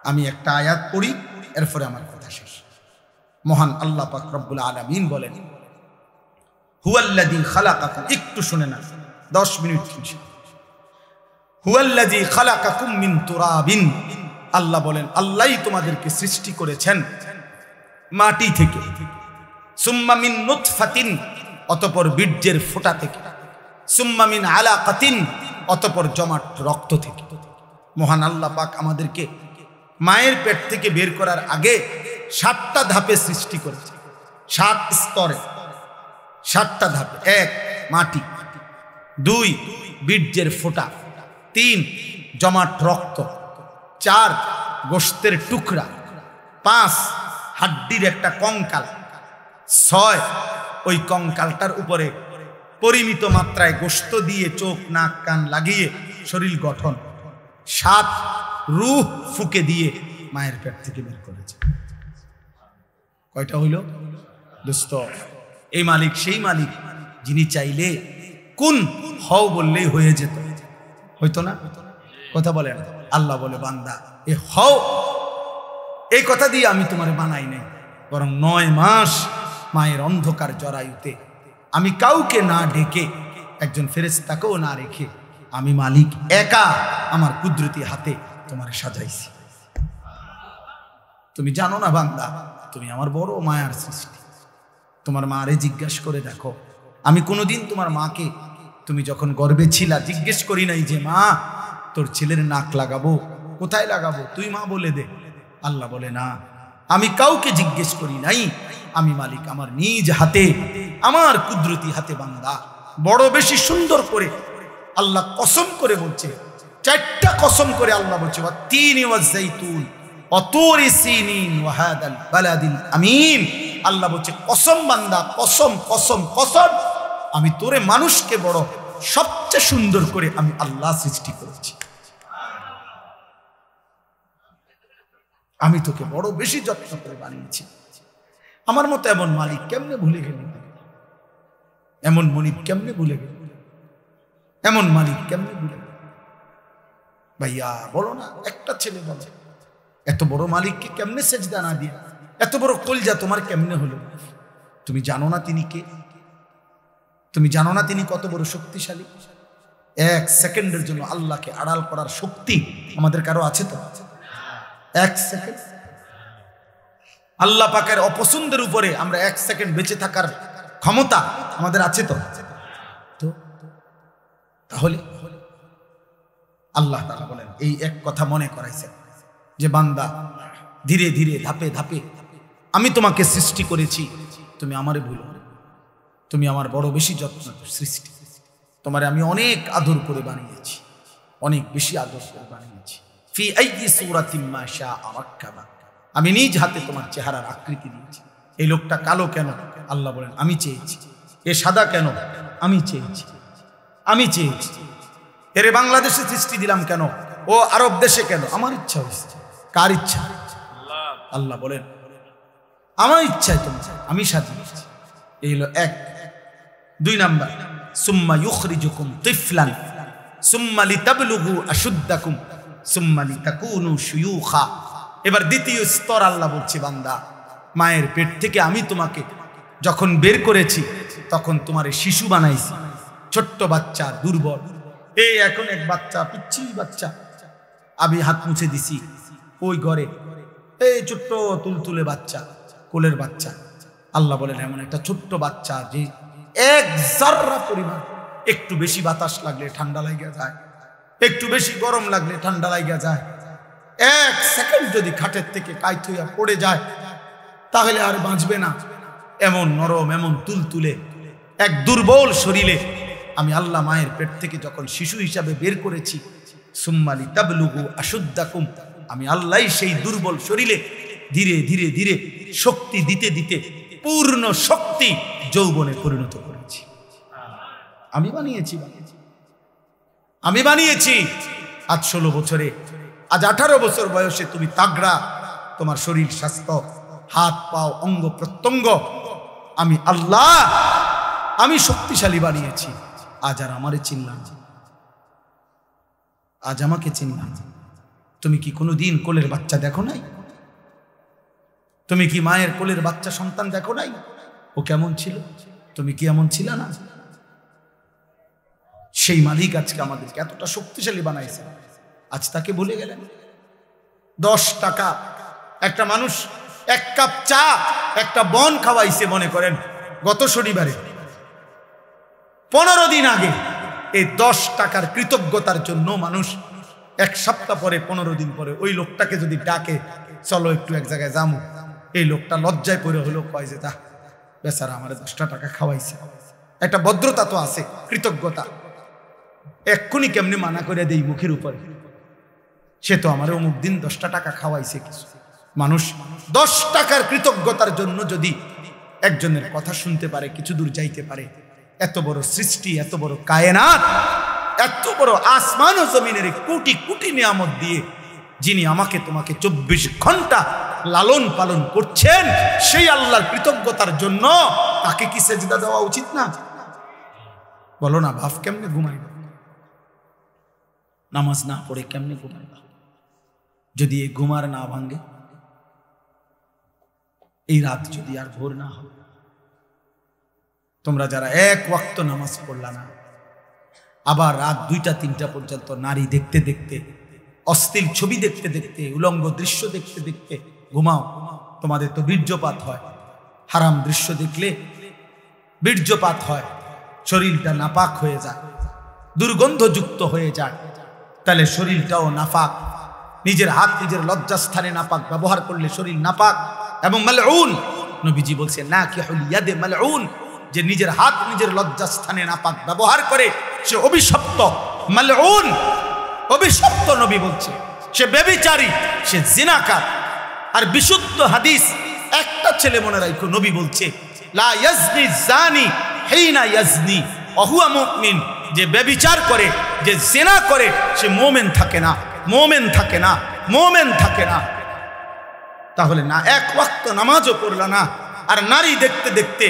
আমি একটা আয়াত পড়ি, এরপরে আমার কথা শেষ। মহান আল্লাহ পাক রব্বুল আলামিন বলেন, হুয়াল্লাযী খালাকাকুম, একটু শুনে না, 10 মিনিট। হুয়াল্লাযী খালাকাকুম মিন তুরাবিন, আল্লাহ বলেন আল্লাহই তোমাদেরকে সৃষ্টি করেছেন মাটি থেকে। সুম্মা মিন নুতফাতিন, অতঃপর বীর্যের ফোঁটা থেকে। সুম্মা মিন আলাকাতিন, অতঃপর জমাট রক্ত থেকে। মহান আল্লাহ পাক আমাদেরকে মায়ের পেট থেকে বের করার আগে 7টা ধাপে সৃষ্টি করেছে, 7 স্তরে 7টা ধাপে। 1 মাটি, 2 বীর্যের ফোঁটা, 3 জমাট রক্ত, 4 গোশতের টুকরা, 5 হাড্ডির একটা কঙ্কাল, 6 ওই কঙ্কালটার উপরে পরিমিত মাত্রায় গোশত দিয়ে চোখ নাক কান লাগিয়ে শরীর গঠন, 7 রূহ ফুকে দিয়ে মায়ের পেট থেকে বের করেছে। কয়টা হইল দোস্ত? এই মালিক সেই মালিক যিনি চাইলে কোন হও বললেই হয়ে যেত, হইতো না? কথা বলে আল্লাহ বলে বান্দা এ হও, এই কথা দিয়ে আমি তোমার বানাই নাই, বরং 9 মাস মায়ের অন্ধকার জরায়ুতে আমি কাউকে না ডেকে একজন ফেরেশতাকেও না রেখে আমি মালিক একা আমার কুদরতি হাতে তোমার সাজাইছি। তুমি জানো না বান্দা, তুমি আমার বড় মায়ার সৃষ্টি। তোমার মারে জিজ্ঞাসা করে দেখো, আমি কোনোদিন তোমার মাকে তুমি যখন গর্ভে ছিলা জিজ্ঞেস করি নাই যে মা তোর ছেলের নাক লাগাবো, কোথায় লাগাবো, তুই মা বলে দে। আল্লাহ বলে না, আমি কাউকে জিজ্ঞেস করি নাই, আমি মালিক আমার নিজ হাতে আমার কুদরতি হাতে বান্দা বড় বেশি সুন্দর করে আল্লাহ কসম করে বলছে, 4টা কসম করে আল্লাহ বলছে, ওয়াত-তিনি ওয়াজ-যাইতুন ওয়া-তুরি সিনিন ওয়া হাদাল বালাদিল আমিন। আল্লাহ বলছে কসম বান্দা, কসম কসম কসম, আমি তোরে মানুষকে বড় সবচেয়ে সুন্দর করে আমি আল্লাহ সৃষ্টি করেছি। আমি তোকে বড় বেশি যত্ন করে বানিয়েছি। আমার মতো এমন মালিক কেমনে ভুলে গেল? এমন মনিব কেমনে ভুলে গেল? এমন মালিক কেমনে ভুলে গেল? ভাইয়া বলো না, একটা ছেলে বলো, এত বড় মালিককে কেমনে সেজদা না দিয়ে, এত বড় কলজা তোমার কেমনে হলো? তুমি জানো না তিনি কে? তুমি জানো না তিনি কত বড় শক্তিশালী? 1 সেকেন্ডের জন্য আল্লাহকে আড়াল করার শক্তি আমাদের কারো আছে তো? 1 সেকেন্ড আল্লাহ পাকের অপছন্দের উপরে আমরা 1 সেকেন্ড বেঁচে থাকার ক্ষমতা আমাদের আছে তো? তাহলে আল্লাহ তাআলা বলেন, এই এক কথা মনে করাইছেন যে বান্দা ধীরে ধীরে ধাপে ধাপে আমি তোমাকে সৃষ্টি করেছি, তুমি আমারে ভুলো, তুমি আমার বড় বেশি যত্ন সৃষ্টি, তোমারে আমি অনেক আদর করে বানিয়েছি, অনেক বেশি আদর করে বানিয়েছি। ফি আইয়ি সূরাতিন মা শাআ রাক্কাবা, আমি নিজ হাতে তোমার চেহারার আকৃতি দিয়েছি। এই লোকটা কালো কেন? আল্লাহ বলেন আমি চেয়েছি। এ সাদা কেন? আমি চেয়েছি, আমি চেয়েছি। এরে বাংলাদেশে সৃষ্টি দিলাম কেন? ও আরব দেশে কেন? আমার ইচ্ছা হয়েছে। কার ইচ্ছা? আল্লাহ বলেন আমার ইচ্ছায় তুমি, আমি সাজিয়েছি। এই হলো 1। 2 নাম্বার, সুম্মা ইউখরিজুকুম তিফলান সুম্মা লিতাবলুগু আশুদ্দাকুম সুম্মা লিতাকুনু শুয়ুখা। এবার দ্বিতীয় স্তর আল্লাহ বলছে, বান্দা মায়ের পেট থেকে আমি তোমাকে যখন বের করেছি তখন তোমারে শিশু বানাইছি, ছোট্ট বাচ্চা, দুর্বল। এই এখন এক বাচ্চা, পিচ্ছি বাচ্চা, আমি হাত মুছে দিছি ওই ঘরে, এই ছোট্ট তুলতুলে বাচ্চা, কোলের বাচ্চা। আল্লাহ বলেন এমন একটা ছোট্ট বাচ্চা যে 1 জাররা পরিমাণ একটু বেশি বাতাস লাগলে ঠান্ডা লাগিয়া যায়, একটু বেশি গরম লাগলে ঠান্ডা লাগিয়া যায়। 1 সেকেন্ড যদি খাটের থেকে কাইত হইয়া পড়ে যায় তাহলে আর বাঁচবে না। এমন নরম, এমন তুলতুলে এক দুর্বল শরীরে আমি আল্লাহ মায়ের পেট থেকে যখন শিশু হিসাবে বের করেছি, সুম্মা লিতাবলুগু আশুদ্দাকুম, আমি আল্লাহ সেই দুর্বল শরীরে ধীরে ধীরে ধীরে শক্তি দিতে দিতে পূর্ণ শক্তি যৌবনে পরিণত করেছি। আমি বানিয়েছি, আমি বানিয়েছি। আজ 16 বছরে, আজ 18 বছর বয়সে তুমি তাগড়া, তোমার শরীর স্বাস্থ্য, হাত পাও, অঙ্গ প্রত্যঙ্গ আমি আল্লাহ, আমি শক্তিশালী বানিয়েছি। আজ আর আমারে চিনলাম, আজ আমাকে চিনলাম। তুমি কি কোনোদিন কোলের বাচ্চা দেখো নাই? তুমি কি মায়ের কোলের বাচ্চা সন্তান দেখো নাই? ও কেমন ছিল? তুমি কি এমন ছিল না? সেই মালিক আজকে আমাদেরকে এতটা শক্তিশালী বানাইছে, আজ তাকে ভুলে গেলেন। 10 টাকা একটা মানুষ 1 কাপ চা, একটা বন খাওয়াইছে মনে করেন গত শনিবারে, 15 দিন আগে। এই 10 টাকার কৃতজ্ঞতার জন্য মানুষ এক সপ্তাহ পরে 15 দিন পরে ওই লোকটাকে যদি ডাকে চলো একটু এক জায়গায় যাবো, এই লোকটা লজ্জায় পড়ে হলো কয় যে তা বেচারা আমার 10টা টাকা খাওয়াইছে। একটা ভদ্রতা তো আছে, কৃতজ্ঞতা। এক্ষুনি কেমনি মানা করে দেই মুখের উপরে, সে তো আমার অমুক দিন 10টা টাকা খাওয়াইছে কিছু। মানুষ 10 টাকার কৃতজ্ঞতার জন্য যদি একজনের কথা শুনতে পারে, কিছু দূর যাইতে পারে, এত বড় সৃষ্টি, এত বড় কায়নাত, এত বড় আসমান ও জমিনের কোটি কোটি নিয়ামত দিয়ে যিনি আমাকে তোমাকে 24 ঘন্টা লালন পালন করছেন, সেই আল্লাহর কৃতজ্ঞতার জন্য তাকে কি সেজদা দেওয়া উচিত না? বলো না বাপ, কেমনে ঘুমাইবা? নামাজ না পড়ে কেমনে ঘুমাইবা? যদি এই ঘুমার না ভাঙ্গে, এই রাত যদি আর ভোর না হয়, তোমরা যারা এক ওয়াক্ত নামাজ পড়লা না, আবার রাত 2টা 3টা পর্যন্ত নারী দেখতে দেখতে, অশ্লীল ছবি দেখতে দেখতে, উলঙ্গ দৃশ্য দেখতে দেখতে ঘুমাও, তোমাদের তো বীর্যপাত হয়। হারাম দৃশ্য দেখলে বীর্যপাত হয়, শরীরটা নাপাক হয়ে যায়, দুর্গন্ধযুক্ত হয়ে যায়। তাহলে শরীরটাও নাপাক। নিজের হাত নিজের লজ্জাস্থানে নাপাক ব্যবহার করলে শরীর নাপাক এবং মালউন। নবীজি বলছে না কি হুল ইয়াদে মালউন, যে নিজের হাত নিজের লজ্জাস্থানে নাপাক ব্যবহার করে সে অভিশপ্ত, মালউন, অভিশপ্ত। নবী বলছে সে ব্যভিচারী, সে জিনাকার। আর বিশুদ্ধ হাদিস একটা ছেলে মনে রাখো, নবী বলছে লা ইয়াজনি জানি হিনা ইয়াজনি ওয়া হুয়া মুমিন, যে ব্যভিচার করে, যে জিনা করে, সে মুমিন থাকে না, মুমিন থাকে না, মুমিন থাকে না। তাহলে না এক ওয়াক্ত নামাজও পড়লা না, আর নারী দেখতে দেখতে,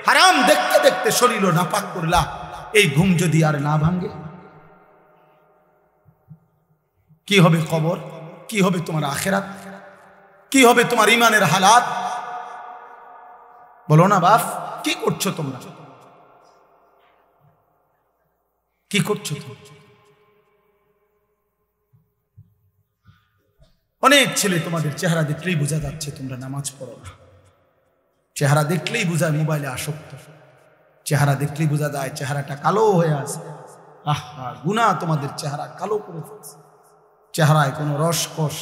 হারাম দেখতে দেখতে শরীরও নাপাক করলা, এই ঘুম যদি আর না ভাঙ্গে, কি হবে কবর? কি হবে তোমার আখিরাত? কি হবে তোমার ইমানের হালাত? বলো না বাপ, কি করছো তোমরা? কি করছো? অনেক ছেলে তোমাদের চেহারা দেখলেই বোঝা যাচ্ছে তোমরা নামাজ পড়ো না। চেহারা দেখলেই বোঝায় মোবাইলে আসক্ত, চেহারা দেখলেই বোঝা যায় চেহারাটা কালো হয়ে আছে। আহা, গুনাহ তোমাদের চেহারা কালো করে ফেলছে। চেহারায় কোনো রসকস,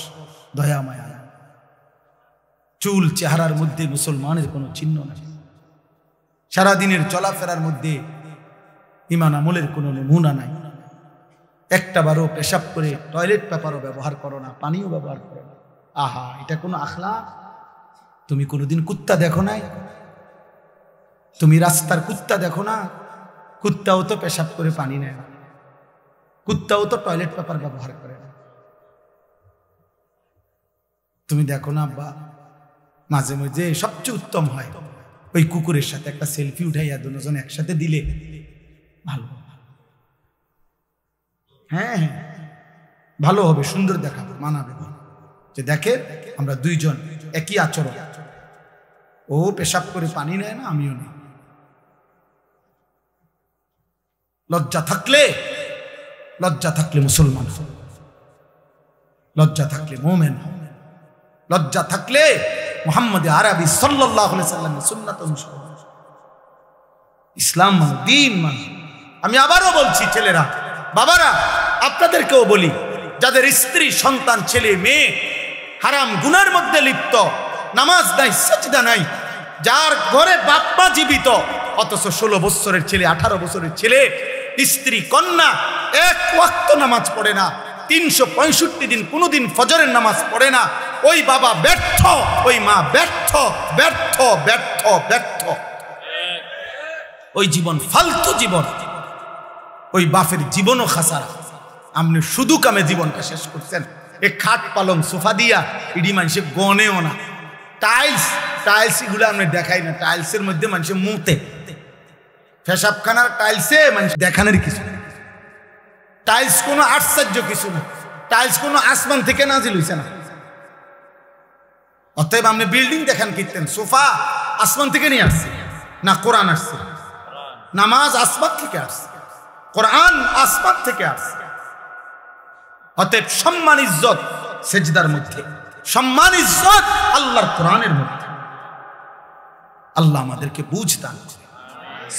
দয়া মায়া নাই। চুল চেহারার মধ্যে মুসলমানের কোনো চিহ্ন নাই। সারাদিনের চলাফেরার মধ্যে ঈমান আমলের কোনো নমুনা নাই। একটা বারও পেশাব করে টয়লেট পেপারও ব্যবহার করো না, পানিও ব্যবহার করো না। আহা, এটা কোনো আখলাক? তুমি কোনোদিন কুত্তা দেখো নাই? তুমি রাস্তার কুত্তা দেখো না? কুত্তাও তো পেশাব করে পানি নেয় না, কুত্তাও তো টয়লেট পেপার ব্যবহার করে না। তুমি দেখো না আব্বা, মাঝে মাঝে সবচেয়ে উত্তম হয় ওই কুকুরের সাথে একটা সেলফি উঠাইয়া দুজন একসাথে দিলে ভালো। হ্যাঁ, ভালো হবে, সুন্দর দেখাবে, মানাবে, যে দেখে আমরা দুইজন একই আচরণ। ও পেশাব করে পানি নেয় না, আমিও নেই। লজ্জা থাকলে মুসলমান, লজ্জা থাকলে মুমিন, লজ্জা থাকলে মুহাম্মদ আরবি সাল্লাল্লাহু আলাইহি সাল্লামের সুন্নাত অনুসরণ। ইসলাম মানে দ্বীন মানে। আমি আবারও বলছি, ছেলেরা, বাবারা, আপনাদেরকেও বলি, যাদের স্ত্রী, সন্তান, ছেলে মেয়ে হারাম গুনার মধ্যে লিপ্ত, নামাজ নাই, সাজদা নাই, যার ঘরে বাপ মা জীবিত, অথচ 16 বছরের ছেলে, 18 বছরের ছেলে, স্ত্রী, কন্যা এক ওয়াক্ত নামাজ পড়ে না, 365 দিন কোনোদিন ফজরের নামাজ পড়ে না, ওই বাবা ব্যর্থ, ওই মা ব্যর্থ, ব্যর্থ, ব্যর্থ, ব্যর্থ। ওই জীবন ফালতু জীবন, ওই বাপের জীবনও খাসারা। আপনি শুধু কামে জীবনটা শেষ করছেন। এ খাট পালং সোফা দিয়া ইডি মানুষে গনেও না। টাইলস এগুলো আপনি দেখাই না। টাইলসের মধ্যে মানুষে মুতে, পেশাবখানার টাইলসে মানুষ দেখানোর কিছু। টাইলস কোনো আশ্চর্য কিছু না, টাইলস কোনো আসমান থেকে নাজিল হইছে না। অতএব আপনি বিল্ডিং দেখান কীর্তেন, সোফা আসমান থেকে নিয়ে আসছে না, কোরআন আসছে। নামাজ আসমান থেকে আসছে, কোরআন আসমান থেকে আসছে। অতএব সম্মান ইজ্জত সেজদার মধ্যে, সম্মান ইজ্জত আল্লাহর কোরআনের মধ্যে। আল্লাহ আমাদেরকে বুঝ দান করে।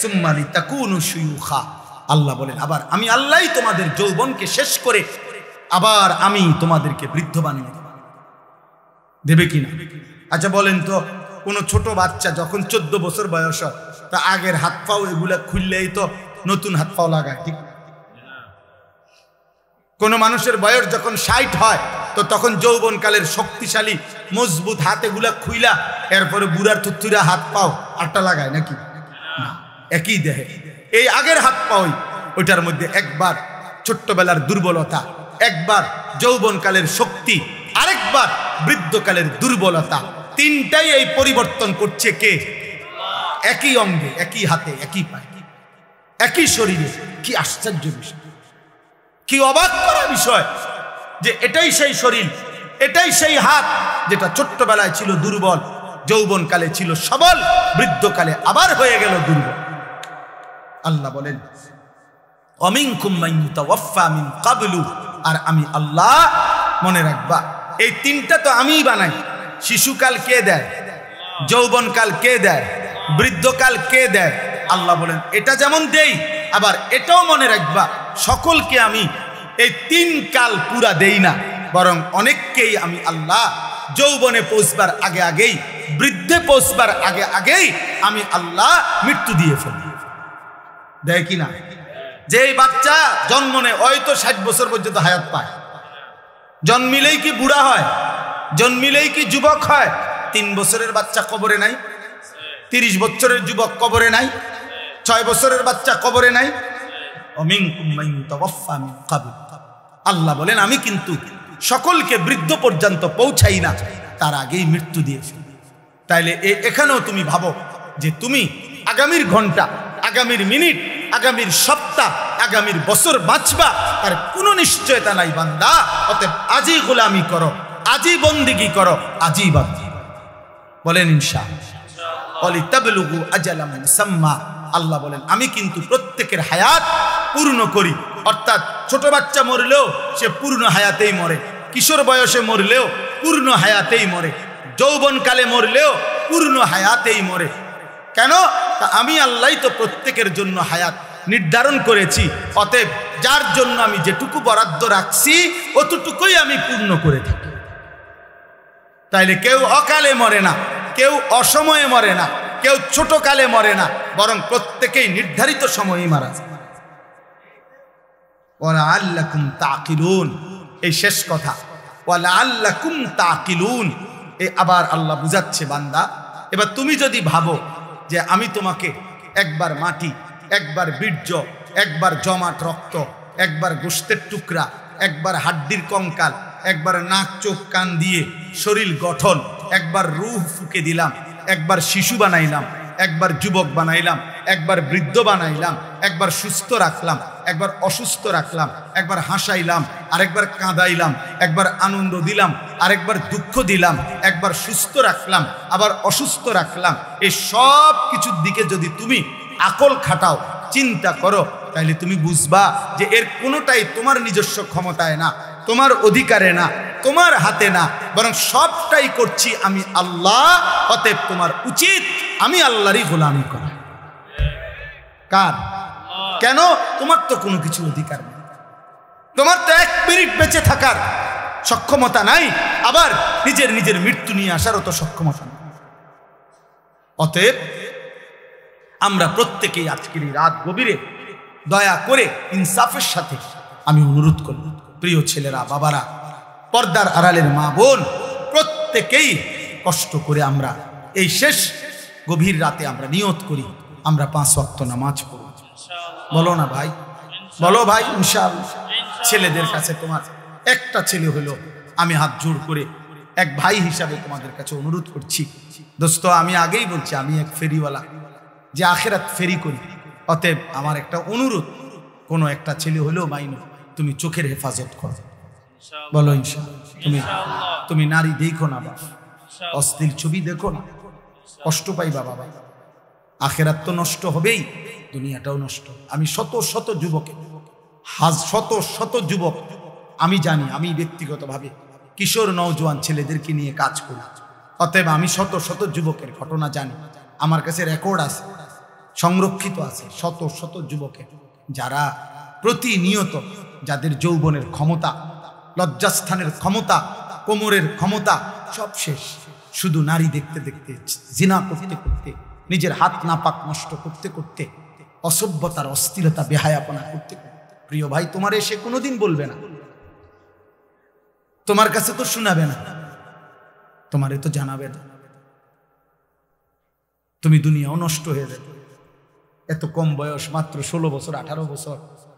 সুম্মা লিতাকুনু শুয়ুখা, আল্লাহ বলেন আবার আমি আল্লাহই তোমাদের যৌবনকে শেষ করে আবার আমি তোমাদেরকে বৃদ্ধ বানিয়ে দেব। দেবে কিনা? আচ্ছা বলেন তো, কোনো ছোট বাচ্চা যখন 14 বছর বয়স হয়, তা আগের হাত পাও এগুলা খুললেই তো নতুন হাত পাও লাগায়, ঠিক? কোন মানুষের বয়স যখন 60 হয়, তো তখন যৌবনকালের শক্তিশালী মজবুত হাত এগুলা খুইলা এরপরে বুড়ার থুতুরা হাত পাও আটটা লাগায় নাকি? একই দেহে এই আগের হাত পাওই, ওইটার মধ্যে একবার ছোট্টবেলার দুর্বলতা, একবার যৌবনকালের শক্তি, আরেকবার বৃদ্ধকালের দুর্বলতা, তিনটাই এই পরিবর্তন করছে কে? একই অঙ্গে, একই হাতে, একই পায়ে, একই শরীরে। কি আশ্চর্য বিষয়, কি অবাক করা বিষয় যে এটাই সেই শরীর, এটাই সেই হাত যেটা ছোট্টবেলায় ছিল দুর্বল, যৌবনকালে ছিল সবল, বৃদ্ধকালে আবার হয়ে গেল দুর্বল। আল্লাহ বলেন অমিনকুম মান ইউতাওয়াফা মিন ক্বাবলু, আর আমি আল্লাহ, মনে রাখবা এই তিনটা তো আমিই বানাই। শিশুকাল কে দেয়? যৌবনকাল কে দেয়? বৃদ্ধকাল কে দেয়? আল্লাহ বলেন এটা যেমন দেই, আবার এটাও মনে রাখবা সকলকে আমি এই 3 কাল পুরা দেই না, বরং অনেককেই আমি আল্লাহ যৌবনে পৌঁছবার আগে আগেই, বৃদ্ধে পৌঁছবার আগে আগেই আমি আল্লাহ মৃত্যু দিয়ে ফেলি। দেয় কিনা? যেই বাচ্চা জন্ম নেয় ওই তো 60 বছর পর্যন্ত হায়াত পায়, জন্মিলেই কি বুড়া হয়? জন্মিলেই কি যুবক হয়? 3 বছরের বাচ্চা কবরে নাই, 30 বছরের যুবক কবরে নাই, 6 বছরের বাচ্চা কবরে নাই। আল্লাহ বলেন আমি কিন্তু সকলকে বৃদ্ধ পর্যন্ত পৌঁছাই না, তার আগেই মৃত্যু দিয়েছি। তাইলে এখানেও তুমি ভাবো যে তুমি আগামীর ঘন্টা, আগামীর মিনিট, আগামীর সপ্তাহ, আগামীর বছর বাঁচবা তার কোনো নিশ্চয়তা নাই বান্দা। অতএব আজই গোলামি করো, আজই বন্দিগি করো, আজই বান্দা। বলেন ইনশাআল্লাহ। আল্লাহ বলেন আমি কিন্তু প্রত্যেকের হায়াত পূর্ণ করি, অর্থাৎ ছোট বাচ্চা মরলেও সে পূর্ণ হায়াতেই মরে, কিশোর বয়সে মরলেও পূর্ণ হায়াতেই মরে, যৌবনকালে মরলেও পূর্ণ হায়াতেই মরে। কেন? তা আমি আল্লাহ তো প্রত্যেকের জন্য হায়াত নির্ধারণ করেছি, অতএব যার জন্য আমি যেটুকু বরাদ্দ রাখছি অতটুকুই আমি পূর্ণ করে থাকি। তাইলে কেউ অকালে মরে না, কেউ অসময়ে মরে না, কেউ ছোট কালে মরে না, বরং প্রত্যেকেই নির্ধারিত সময়ে মারা যায়। ওয়ালাআল্লাকুম তাকিলুন, এই শেষ কথা, ওয়ালাআল্লাকুম তাকিলুন। এই আবার আল্লাহ বুঝাচ্ছে বান্দা, এবার তুমি যদি ভাবো যে আমি তোমাকে একবার মাটি, একবার বীর্য, একবার জমাট রক্ত, একবার গোশতের টুকরা, একবার হাড্ডির কঙ্কাল, একবার নাক চোখ কান দিয়ে শরীর গঠন, একবার রূহ ফুঁকে দিলাম, একবার শিশু বানাইলাম, একবার যুবক বানাইলাম, একবার বৃদ্ধ বানাইলাম, একবার সুস্থ রাখলাম, একবার অসুস্থ রাখলাম, একবার হাসাইলাম, আরেকবার কাঁদাইলাম, একবার আনন্দ দিলাম, আরেকবার দুঃখ দিলাম, একবার সুস্থ রাখলাম, আবার অসুস্থ রাখলাম, এই সব কিছুর দিকে যদি তুমি আকল খাটাও, চিন্তা করো, তাহলে তুমি বুঝবা যে এর কোনোটাই তোমার নিজস্ব ক্ষমতায় না, তোমার অধিকারে না, তোমার হাতে না, বরং সবটাই করছি আমি আল্লাহ। অতএব তোমার উচিত আমি আল্লাহরই গোলামি করা। কার? কেন? তোমার তো কোনো কিছু অধিকার নেই, তোমার তো 1 মিনিট বেঁচে থাকার সক্ষমতা নাই, আবার নিজের মৃত্যু নিয়ে আসারও তো সক্ষমতা নেই। অতএব আমরা প্রত্যেকেই আজকের এই রাত গভীরে দয়া করে ইনসাফের সাথে আমি অনুরোধ করব, প্রিয় ছেলেরা, বাবারা, পর্দার আড়ালের মা বোন, প্রত্যেকেই কষ্ট করে আমরা এই শেষ গভীর রাতে আমরা নিয়ত করি আমরা 5 ওয়াক্ত নামাজ পড়ব। বলো না ভাই, বলো ভাই ইনশাআল্লাহ। ছেলেদের কাছে তোমার একটা ছেলে হলো, আমি হাত জোর করে এক ভাই হিসাবে তোমাদের কাছে অনুরোধ করছি, দোস্ত আমি আগেই বলছি আমি এক ফেরিওয়ালা, যে আখেরাত ফেরি করি। অতএব আমার একটা অনুরোধ, কোনো একটা ছেলে হলেও মাইনো তুমি চোখের হেফাজত করো। বলো ইনশাআল্লাহ। তুমি নারী দেখো না বাবা, অশ্লীল ছবি দেখো না, কষ্ট পাইবা বাবা। আখেরাত তো নষ্ট হবেই, দুনিয়াটাও নষ্ট। আমি শত শত যুবক আমি জানি, আমি ব্যক্তিগতভাবে কিশোর নওজোয়ান ছেলেদেরকে নিয়ে কাজ করি। অতএব আমি শত শত যুবকের ঘটনা জানি, আমার কাছে রেকর্ড আছে, সংরক্ষিত আছে, শত শত যুবকের যারা প্রতিনিয়ত, যাদের যৌবনের ক্ষমতা লজ্জাস্থানের ক্ষমতা, কোমরের ক্ষমতা সব শেষ। শুধু নারী দেখতে দেখতে, জিনা করতে করতে, নিজের হাত নাপাক নষ্ট করতে করতে, অসভ্যতার অস্থিরতা বেহায়াপনা করতে করতে। প্রিয় ভাই, তোমার এসে কোনোদিন বলবে না, তোমার কাছে তো শোনাবে না, তোমারে তো জানাবে না, তুমি দুনিয়াও নষ্ট হয়ে যাবে। এত কম বয়স, মাত্র 16 বছর 18 বছর,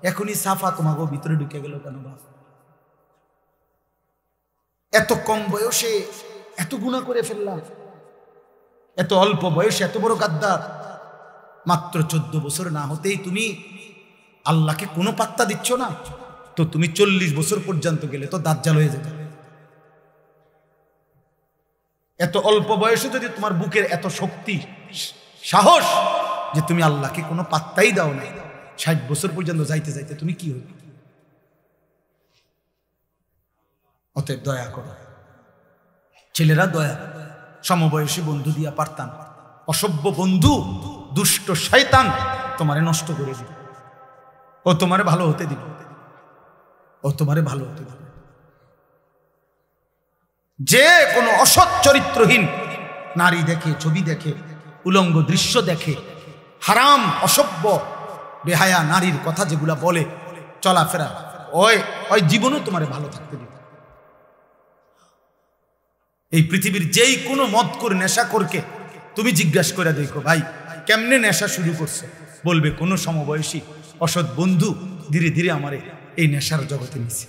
এখনই সাফা তোমাকে ভিতরে ঢুকে গেল কেন বাপ? এত কম বয়সে এত গুনাহ করে ফেললাম, এত অল্প বয়সে এত বড় গাদ্দার। মাত্র 14 বছর না হতেই তুমি আল্লাহকে কোনো পাত্তা দিচ্ছ না, তো তুমি 40 বছর পর্যন্ত গেলে তো দাজ্জাল হয়ে যেতে। এত অল্প বয়সে যদি তোমার বুকের এত শক্তি, সাহস যে তুমি আল্লাহকে কোনো পাত্তাই দাও না, 60 বছর পর্যন্ত যাইতে যাইতে তুমি কি হবে? অতএব দয়া করো ছেলেরা, দয়া। সমবয়সী বন্ধু দিয়া পারতাম, অসভ্য বন্ধু, দুষ্ট শয়তান তোমারে নষ্ট করে দিবে। ও তোমারে ভালো হতে দিবে, ও তোমারে ভালো হতে দিবে। যে কোনো অসৎ চরিত্রহীন নারী দেখে, ছবি দেখে, উলঙ্গ দৃশ্য দেখে, হারাম অসভ্য বেহায়া নারীর কথা যেগুলা বলে, চলাফেরা, ওই জীবনও তোমারে ভালো থাকতে দিবে। এই পৃথিবীর যেই কোনো মদখোর নেশাখোরকে তুমি জিজ্ঞাসা করে দেখো, ভাই কেমনে নেশা শুরু করছে, বলবে কোনো সমবয়সী অসৎ বন্ধু ধীরে ধীরে আমারে এই নেশার জগতে নিছে।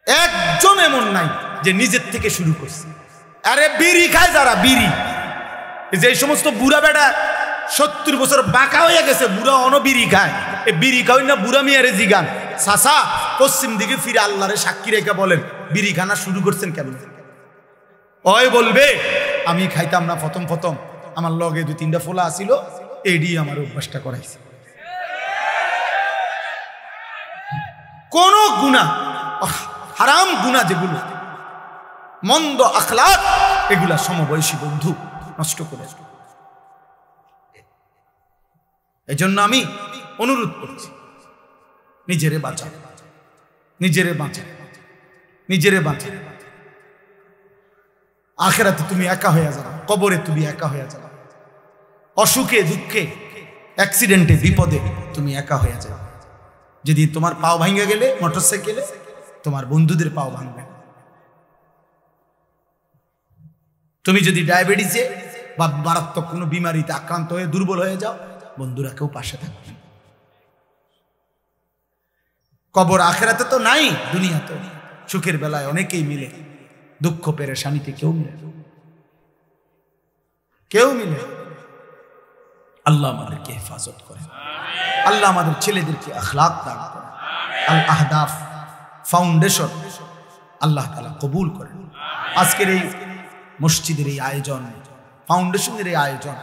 একজন এমন নাই যে নিজের থেকে শুরু করছে। আরে বিড়ি খায় যারা, বিড়ি, যে সমস্ত বুড়া বেটা 70 বছর বাঁকা হয়ে গেছে, বুড়া বিড়ি খায়, এ বিড়ি খাওয়াই না বুড়া মিয়ারে জিগান, চাচা পশ্চিম দিকে ফিরে আল্লাহরে সাক্ষী রেখে বলেন বিড়ি খানা শুরু করছেন কেন? ওই বলবে আমি খাইতাম না প্রথম প্রথম, আমার লগে 2-3টা ফোলা আসিল, এডি আমার অভ্যাসটা করাইছে। কোন গুনাহ, হারাম গুনাহ যেগুলো, মন্দ আখলাক, এগুলা সমবয়সী বন্ধু নষ্ট করে। এই জন্য আমি অনুরোধ করছি, নিজেরে বাঁচা, নিজেরে বাঁচা, নিজেরে বাঁচা। আখিরাতে তুমি একা হয়ে যাবে, কবরে তুমি একা হয়ে যাবে, অসুখে দুঃখে অ্যাক্সিডেন্টে বিপদে তুমি একা হয়ে যাবে। যদি তোমার পাও ভাঙে গেলে মোটরসাইকেলে, তোমার বন্ধুদের পাও ভাঙবে। তুমি যদি ডায়াবেটিসে বা মারাত্মক কোনো বিমারিতে আক্রান্ত হয়ে দুর্বল হয়ে যাও, বন্ধুরা কেউ পাশে থাকবে। কবর আখিরাতে তো নাই, দুনিয়াতে সুখের বেলায় অনেকেই মিলে, দুঃখ পেরেশানিতে কেউ মিলে, কেউ মিলে। আল্লাহ আমাদেরকে হেফাজত করে, আল্লাহ আমাদের ছেলেদেরকে আখলাক দান করে। আল আহদাফ ফাউন্ডেশন আল্লাহ তাআলা কবুল করেন। আজকের এই মসজিদের এই আয়োজন, ফাউন্ডেশনের এই আয়োজন,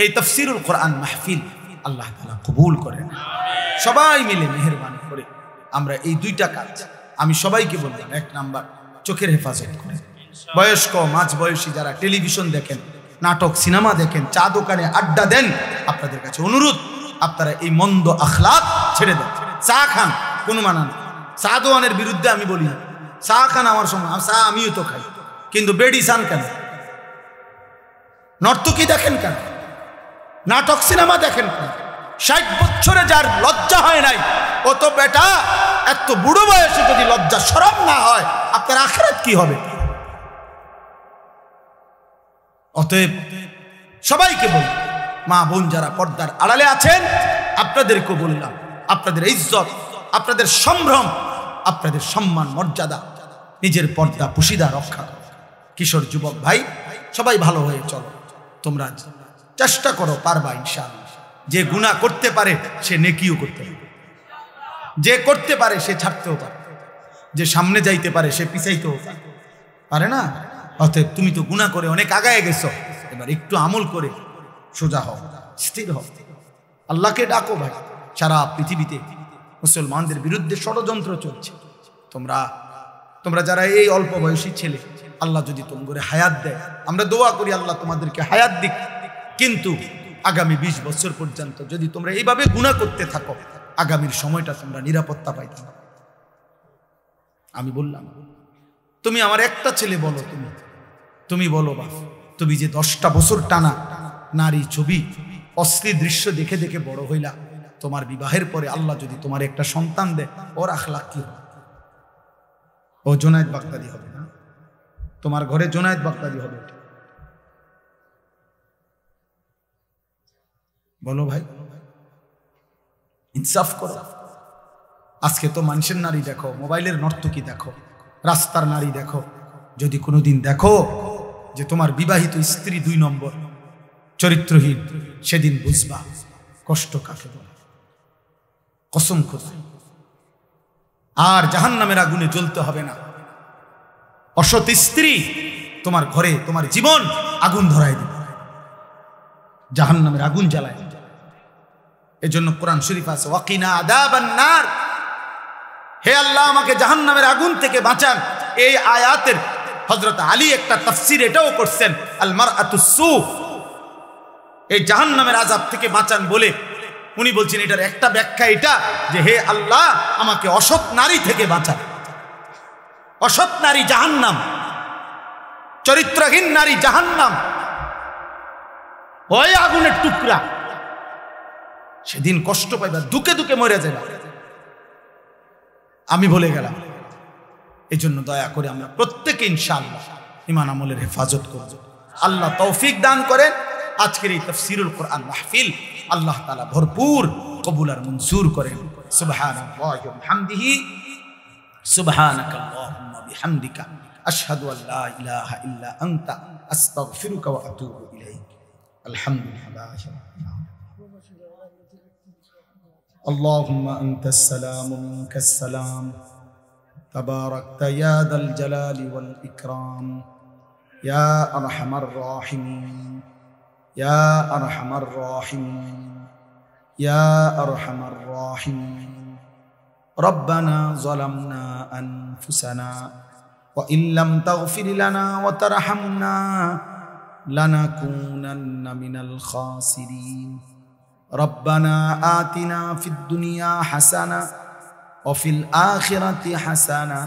এই তাফসীরুল কোরআন মাহফিল আল্লাহ তাআলা কবুল করেন। সবাই মিলে মেহেরবানি করে আমরা এই 2টা কাজ আমি সবাইকে বললাম। 1 নাম্বার, চোখের হেফাজত করেন। বয়স্ক মাঝ বয়সী যারা টেলিভিশন দেখেন, নাটক সিনেমা দেখেন, চা দোকানে আড্ডা দেন, আপনাদের কাছে অনুরোধ, আপনারা এই মন্দ আখলাক ছেড়ে দেন। চা খান, কোনো মানা না, চা দোকানের বিরুদ্ধে আমি বলি না, চা খান আমার সময়, চা আমিও তো খাই, কিন্তু বেডি চান কেন? নর্তকী দেখেন কেন? নাটক সিনেমা দেখেন কেন? 60 বছরে যার লজ্জা হয় নাই, ও তো বেটা এত বুড়ো বয়সে যদি লজ্জা শরম না হয়, আপনার আখিরাত কি হবে? অতএব সবাইকে বলি, মা বোন যারা পর্দার আড়ালে আছেন, আপনাদেরকে বললাম, আপনাদের ইজ্জত, আপনাদের সম্ভ্রম, আপনাদের সম্মান মর্যাদা, নিজের পর্দা পুশিদা রক্ষা করো। কিশোর যুবক ভাই সবাই ভালো হয়ে চলো, তোমরা চেষ্টা করো, পারবা ইনশাআল্লাহ। যে গুনাহ করতে পারে সে নেকিও করতে পারে, যে করতে পারে সে ছাড়তেও পারে, যে সামনে যাইতে পারে সে পিছাইতেও পারে না। অতএব তুমি তো গুনাহ করে অনেক আগায় গেছো, এবার একটু আমল করে সোজা হও, স্থির হও, আল্লাহকে ডাকো। ভাই সারা পৃথিবীতে মুসলমানদের বিরুদ্ধে ষড়যন্ত্র চলছে। তোমরা যারা এই অল্প বয়সী ছেলে, আল্লাহ যদি তোমাদের হায়াত দেয়, আমরা দোয়া করি আল্লাহ তোমাদেরকে হায়াত দিক, কিন্তু আগামী 20 বছর পর্যন্ত যদি তোমরা এইভাবে গুনাহ করতে থাকো, আগামীর সময়টা তোমরা নিরাপত্তা পাইতে না। আমি বললাম, তুমি আমার একটা ছেলে বলো, তুমি বলো বাপ, তুমি যে 10টা বছর টানা নারী ছবি অশ্লীল দৃশ্য দেখে দেখে বড় হইলা, তোমার বিবাহের পরে আল্লাহ যদি তোমার একটা সন্তান দেয়, ওর আখলাক কি হবে? ও জুনায়েদ বাগদাদি হবে না? তোমার ঘরে জুনায়েদ বাগদাদি হবে? বলো ভাই, ইনসাফ করো। আজকে তো মানুষের নারী দেখো, মোবাইলের নর্তকী দেখো, রাস্তার নারী দেখো। যদি কোনোদিন দেখো যে তোমার বিবাহিত স্ত্রী 2 নম্বর চরিত্রহীন, সেদিন বুঝবা কষ্ট কাকে বলে। কসম খোদা, আর জাহান্নামের আগুনে জ্বলতে হবে না। অসৎ স্ত্রী তোমার ঘরে তোমার জীবন আগুন ধরায় দিবে, জাহান্নামের আগুন জ্বালায়। এজন্য কোরআন শরীফ আছে, ওয়াকিনা আযাবান নার, হে আল্লাহ আমাকে জাহান্নামের আগুন থেকে বাঁচান। এই আয়াতের হযরত আলী একটা তাফসীর এটাও করছেন, আল মারআতুস সু, এই জাহান্নামের আযাব থেকে বাঁচান বলে উনি বলছেন এটার একটা ব্যাখ্যা এটা যে হে আল্লাহ আমাকে অসৎ নারী থেকে বাঁচান। অসৎ নারী জাহান্নাম, চরিত্রহীন নারী জাহান্নাম, ওই আগুনের টুকরা। সেদিন কষ্ট পাইবা, দুকে দুকে মরে যাবে। আমি বলে গেলাম। এই জন্য দয়া করে আমরা প্রত্যেকে ইনশাআল্লাহ ঈমান আমলের হেফাজত করব। আল্লাহ তৌফিক দান করেন। আজকের এই তাফসীরুল কোরআন মাহফিল আল্লাহ তাআলা ভরপুর কবুল আর মঞ্জুর করেন। সুবহানাল্লাহি ওয়া বিহামদিহি, সুবহানাকাল্লাহুম্মা বিহামদিকা, আশহাদু আল্লা ইলাহা ইল্লা আনতা, আস্তাগফিরুকা ওয়া আতুবু ইলাইক। আলহামদুলিল্লাহি রাব্বিল আলামিন। আল্লাহুম্মা আনতাস সালামু মিনকাস সালাম, তাবারাকতা ইয়া যাল জালালি ওয়াল ইকরাম, ইয়া আরহামার রাহিমিন, ইয়া আরহামার রাহিমিন, ইয়া আরহামার রাহিমিন। রব্বানা যালামনা আনফুসানা ওয়া ইল্লাম তাগফির লানা ওয়া তারহামনা লানাকুনান্না মিনাল খাসিরিন। রব্বানা আতিনা ফিদ দুনিয়া হাসানা ওয়া ফিল আখিরাতি হাসানা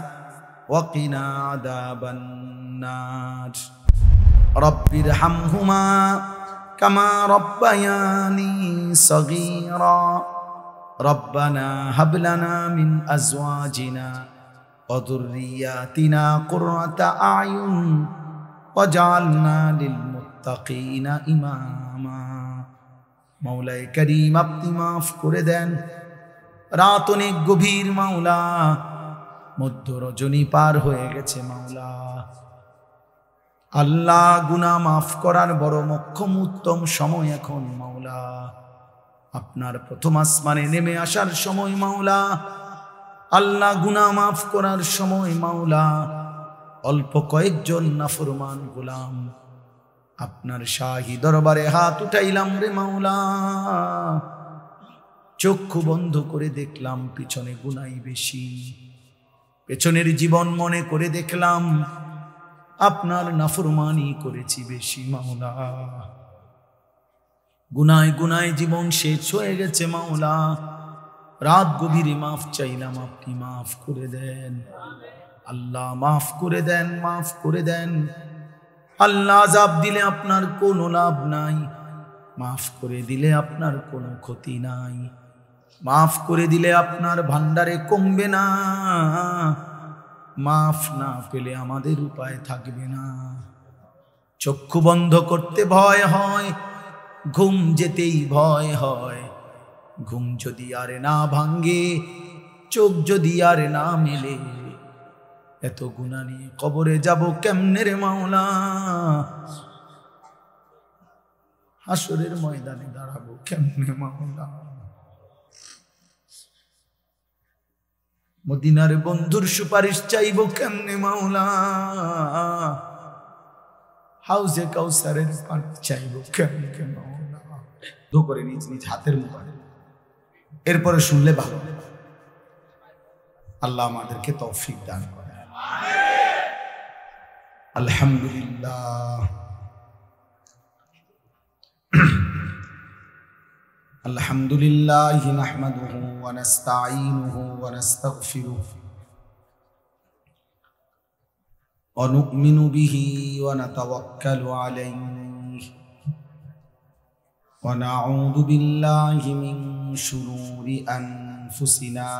ওয়া কিনা আযাবান নার। রব্বিরহামহুমা কামা রব্বায়ানি সগীরা। রব্বানা হাব লানা মিন আজওয়াজিনা ওয়া যুররিয়াতিনা কুররাতা আয়ুন ওয়াজআলনা লিল মুত্তাকিনা ইমামা। মাওলায়ে কারীম আপনি মাফ করে দেন। রাত অনেক গভীর মাওলা, মধ্য রজনী পার হয়ে গেছে মাওলা। আল্লাহ গুনাহ মাফ করার বড় মোক্ষম উত্তম সময় এখন মাওলা। আপনার প্রথম আসমানে নেমে আসার সময় মাওলা। আল্লাহ গুনাহ মাফ করার সময় মাওলা। অল্প কয়েকজন নাফরমান গোলাম আপনার শাহী দরবারে হাত উঠাইলাম রে মাওলা। চক্ষু বন্ধ করে দেখলাম পিছনে গুনাই বেশি, পেছনের জীবন মনে করে দেখলাম আপনার নাফরমানি করেছি বেশি মাওলা। গুনায় গুনায় জীবন শেষ হয়ে গেছে মাওলা। রাত গভীরে মাফ চাইলাম, আপনি মাফ করে দেন আল্লাহ, মাফ করে দেন, মাফ করে দেন আল্লাহ। আযাব দিলে আপনার কোনো লাভ নাই, মাফ করে দিলে আপনার কোনো ক্ষতি নাই, মাফ করে দিলে আপনার ভান্ডারে কমবে না, মাফ না পেলে আমাদের উপায় থাকবে না। চক্ষু বন্ধ করতে ভয় হয়, ঘুম যেতেই ভয় হয়। ঘুম যদি আর না ভাঙ্গে, চোখ যদি আর না মেলে, এত গুনাহ নিয়ে কবরে যাব কেমনে রে মাওলা। হাসরের ময়দানে দাঁড়াবো কেমনে মাওলা। মদিনার বন্ধুর সুপারিশ চাইবো কেমনে মাওলা। হাউজে কাউসারের পানি চাইবো কেমনে মাওলা। দো করে নিজ নিজ হাতের মুবারক, এরপরে শুনলে ভালো। আল্লাহ আমাদেরকে তৌফিক দান করে। আলহামদুলিল্লাহ, আলহামদুলিল্লাহি নাহমাদুহু ওয়া নাস্তাঈনুহু ওয়া নাস্তাগফিরুহু ونؤمن به ونتوكل عليه ونعوذ بالله من شرور أنفسنا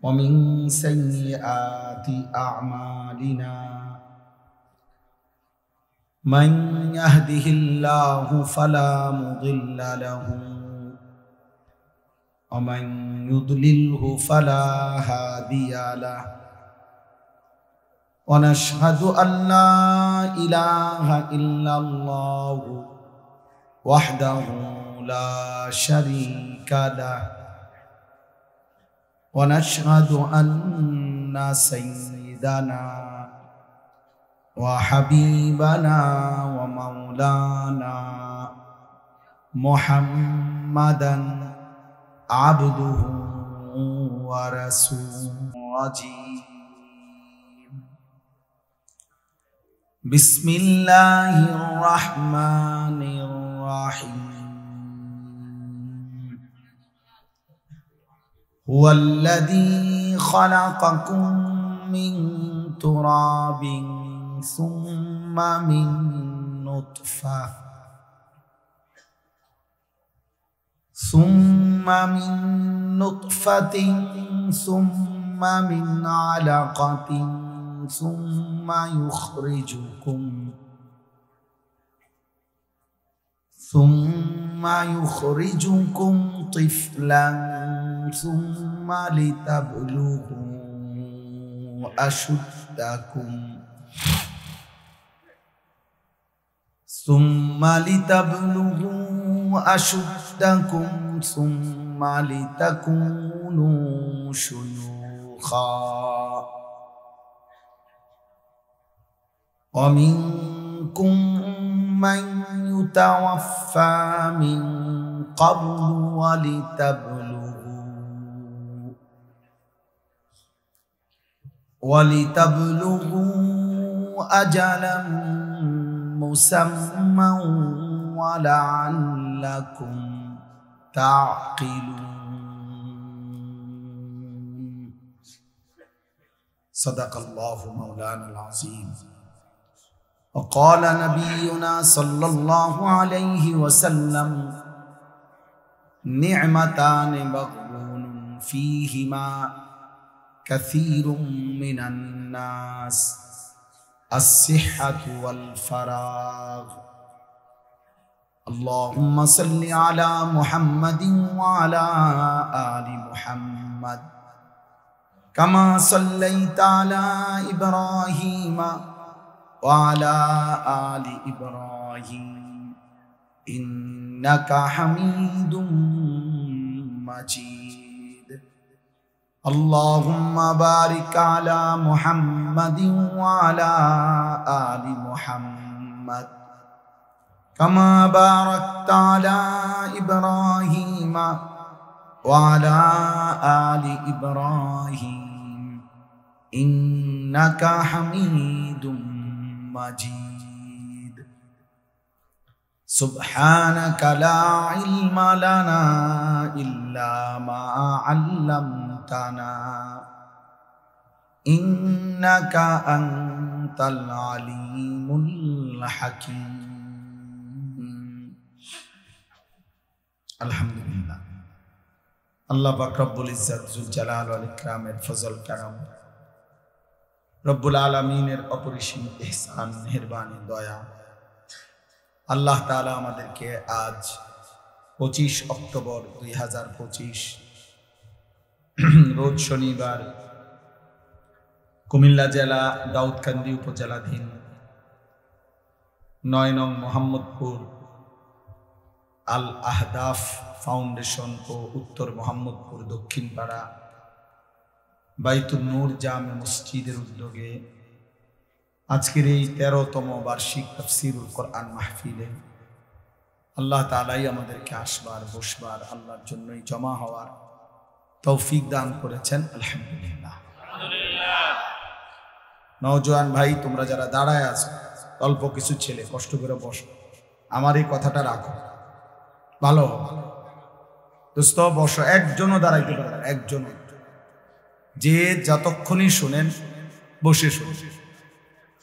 ومن سيئات أعمالنا من يهده الله فلا مضل له ومن يضلله فلا هادي له ونشهد أن لا إله إلا الله وحده لا شريك له ونشهد أن سيدنا وحبيبنا ومولانا محمدا عبده ورسوله. بسم الله الرحمن الرحيم. هو الذي خلقكم من تراب ثم من نطفة ثم من علقة ثم يخرجكم طفلا ثم لتبلغوا أشدكم ثم لتكونوا شيوخا ومنكم من يتوفى من قبل ولتبلغوا أجلا مسمى ولعلكم تعقلون. صدق الله مولانا العظيم. وقال نبينا صلى الله عليه وسلم نعمتان مغبون فيهما كثير من الناس الصحة والفراغ. اللهم صل على محمد وعلى آل محمد كما صليت على إبراهيم وعلى آل إبراهيم إنك حميد مجيد. اللهم بارك على محمد وعلى آل محمد كما باركت على إبراهيم وعلى آل إبراهيم إنك حميد مجيد. سبحانك لا علم لنا إلا ما علمتنا إنك أنت العليم الحكيم. الحمدلله. আল্লাহ পাক রব্বুল ইজ্জত জুল জালাল ওয়াল ইকরামের ফজল কারাম, রব্বুল আলামিনের অপরিসীম ইহসান মেহেরবানি দয়া, আল্লাহ তাআলা আমাদেরকে আজ 25 অক্টোবর 2025 রোজ শনিবার কুমিল্লা জেলা দাউদকান্দি উপজেলাধীন 9 নং মোহাম্মদপুর আল আহদাফ ফাউন্ডেশন ও উত্তর মোহাম্মদপুর দক্ষিণ পাড়া বাইতুন নূর জামে মসজিদের উদ্যোগে আজকের এই 13তম বার্ষিক তাফসীরুল কোরআন মাহফিলে আল্লাহ তাআলাই আমাদেরকে আসবার বসবার আল্লাহর জন্যই জমা হওয়ার তৌফিক দান করেছেন। আলহামদুলিল্লাহ। নওজোয়ান ভাই, তোমরা যারা দাঁড়ায় আছো, অল্প কিছু ছেলে, কষ্ট করে বসো, আমার এই কথাটা রাখো, ভালো দোস্ত বসো। একজনও দাঁড়াইতে পারে, একজন যে যতক্ষণই শুনেন বসে শুনি।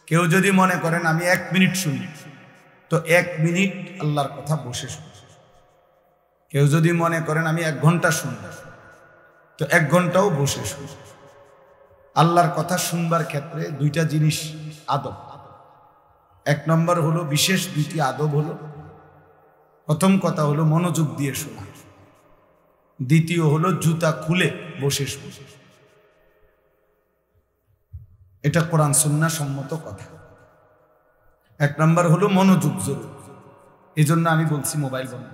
কেউ যদি মনে করেন আমি 1 মিনিট শুনি, তো 1 মিনিট আল্লাহর কথা বসে শুনি। কেউ যদি মনে করেন আমি 1 ঘন্টা শুনি, তো 1 ঘন্টাও বসে শুনি। আল্লাহর কথা শুনবার ক্ষেত্রে 2টা জিনিস আদব। 1 নম্বর হলো বিশেষ 2টি আদব হলো, প্রথম কথা হলো মনোযোগ দিয়ে শোনা, দ্বিতীয় হলো জুতা খুলে বসে শোনা। এটা কোরআন সুন্নাহ সম্মত কথা। 1 নম্বর হলো মনোযোগ জরুরি। এই জন্য আমি বলছি মোবাইল বন্ধ,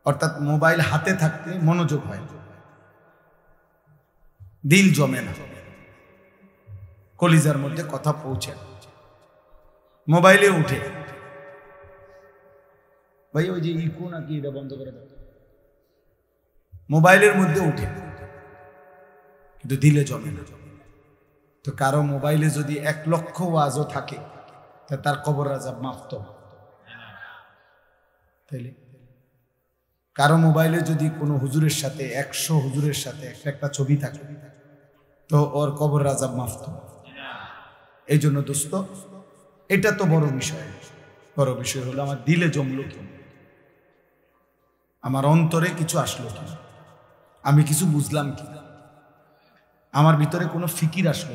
অর্থাৎ মোবাইল হাতে থাকতে মনোযোগ হয় না, দিল জমে না, কলিজার মধ্যে কথা পৌঁছে না। মোবাইলে উঠে ভাই ওই যে ইকো নাকি এটা বন্ধ করে দাও, মোবাইলের মধ্যে উঠে কিন্তু দিলে জমে না। তো কারো মোবাইলে যদি 1 লক্ষ ওয়াজও থাকে, তা তার কবর আযাব মাফ তো তাইলে। কারো মোবাইলে যদি কোনো হুজুরের সাথে 100 হুজুরের সাথে একটা ছবি থাকে, তো ওর কবর আযাব মাফ তো। এই জন্য দোস্ত, এটা তো বড় বিষয়। বড় বিষয় হলো আমার দিলে জমলো কি, আমার অন্তরে কিছু আসলো কি, আমি কিছু বুঝলাম কি, আমার ভিতরে কোনো ফিকির আসলো,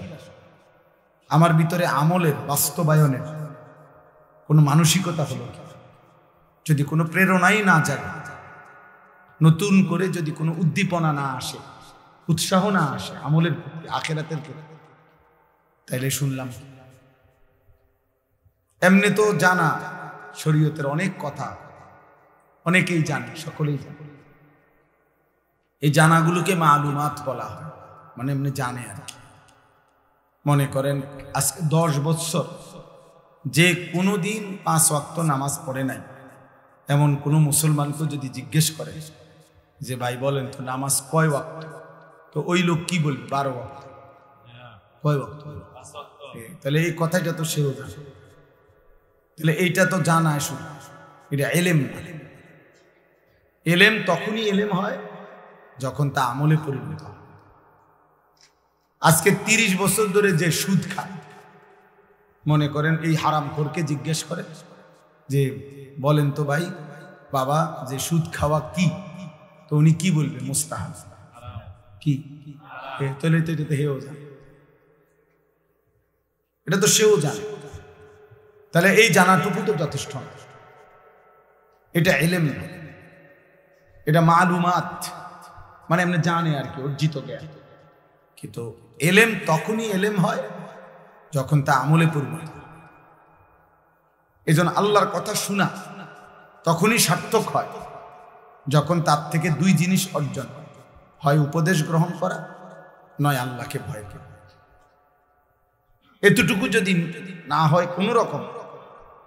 আমার ভিতরে আমলের বাস্তবায়নের কোনো মানসিকতা হলো কি, যদি কোনো প্রেরণাই না জাগে, নতুন করে যদি কোনো উদ্দীপনা না আসে, উৎসাহ না আসে আমলের প্রতি, আখিরাতের প্রতি, তাইলে শুনলাম। এমনি তো জানা শরীয়তের অনেক কথা, অনেকেই জানে, সকলেই জানে। এই জানাগুলোকে মালুমাত বলা হয়, মানে এমনি জানে আর কি। মনে করেন আজকে 10 বছর যে কোনো দিন 5 ওয়াক্ত নামাজ পড়ে নাই, এমন কোনো মুসলমানকে যদি জিজ্ঞেস করে যে ভাই বলেন তো নামাজ কয় ওয়াক্ত, তো ওই লোক কি বলবে 12 ওয়াক্ত। কয় ওয়াক্ত? তাহলে এই কথাটা তো সেও জানে। তাহলে এইটা তো জানা শুধু, এটা এলেম না। এলেম তখনই এলেম হয় যখন তা আমলে পরিণত হয়। আজকে 30 বছর ধরে যে সুদ খায়, মনে করেন এই হারামখোরকে জিজ্ঞেস করে যে বলেন তো ভাই বাবা যে সুদ খাওয়া কি, তো উনি কি বলবে? মুস্তাহাব। কি? তাহলে তো এটা তো হেও জানে, এটা তো সেও জানে। তাহলে এই জানাটুকু তো যথেষ্ট না, এটা এলেম না, এটা মালুমাত, মানে এমনি জানে আর কি, অর্জিত জ্ঞান। কিন্তু এলেম তখনই এলেম হয় যখন তা আমলে পরিণত হয়। এই জন্য আল্লাহর কথা শোনা তখনই সার্থক হয় যখন তার থেকে 2 জিনিস অর্জন হয়, উপদেশ গ্রহণ করা, নয় আল্লাহকে ভয় করা। এতটুকু যদি না হয় কোনো রকম,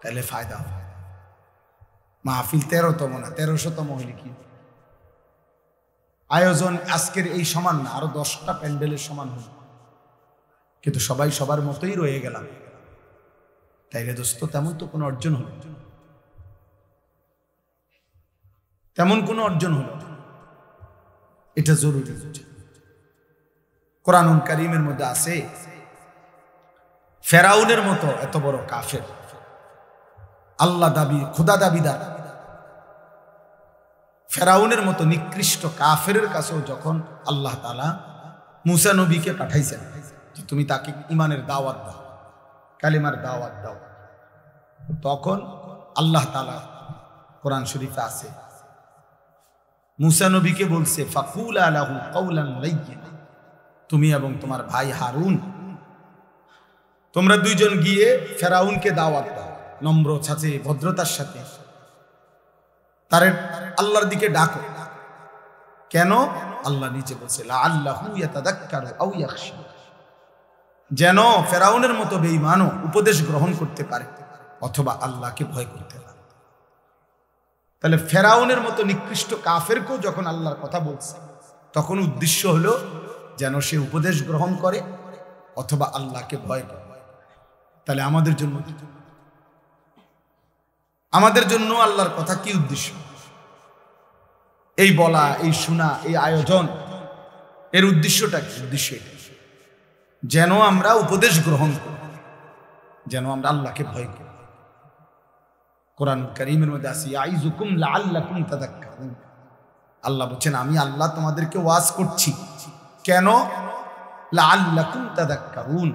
তাহলে ফায়দা হয়। মাহফিল 13তম না 1300তম হইলে কি আয়োজন আজকের এই সমান না, আরো 10টা প্যান্ডেলের সমান হল, কিন্তু সবাই সবার মতোই রয়ে গেলাম। তাইলে দোস্ত তেমন তো কোনো অর্জন হলো, তেমন কোনো অর্জন হলো। এটা জরুরি। কোরআনুল কারীমের মধ্যে আছে ফেরাউনের মতো এত বড় কাফের, আল্লাহ দাবি, খোদা দাবিদার ফেরাউনের মতো নিকৃষ্ট কাফের কাছেও যখন আল্লাহ তাআলা মুসা নবীকে পাঠাইছেন যে তুমি তাকে ঈমানের দাওয়াত দাও, কালিমার দাওয়াত দাও, তখন আল্লাহ তাআলা কোরআন শরীফে আছে মুসা নবীকে বলছে ফাকুলা লাহু কাওলান লাইয়িনা, তুমি এবং তোমার ভাই হারুন তোমরা 2 জন গিয়ে ফেরাউনকে দাওয়াত দাও, নম্র ছাঁচে ভদ্রতার সাথে তারে আল্লাহর দিকে ডাকো। কেন? আল্লাহ নিচে বলছে লাআল্লাহু ইয়াতাযাক্কারু আও ইয়াখশা, যেন ফেরাউনের মতো বেঈমানও উপদেশ গ্রহণ করতে পারে অথবা আল্লাহকে ভয় করতে পারে। তাহলে ফেরাউনের মতো নিকৃষ্ট কাফেরকেও যখন আল্লাহর কথা বলছে, তখন উদ্দেশ্য হলো যেন সে উপদেশ গ্রহণ করে অথবা আল্লাহকে ভয় করে। তাহলে আমাদের জন্য আল্লাহর কথা কি উদ্দেশ্য? এই বলা, এই শোনা, এই আয়োজন, এর উদ্দেশ্যটা কি? উদ্দেশ্য যেন আমরা উপদেশ গ্রহণ করি, যেন আমরা আল্লাহকে ভয় করি। কোরআন কারীমের মধ্যে আছে ইয়াইযুকুম লাআল্লাকুম তাযাক্কারুন। আল্লাহ বলেন আমি আল্লাহ তোমাদেরকে ওয়াজ করছি, কেন? লাআল্লাকুম তাযাক্কারুন,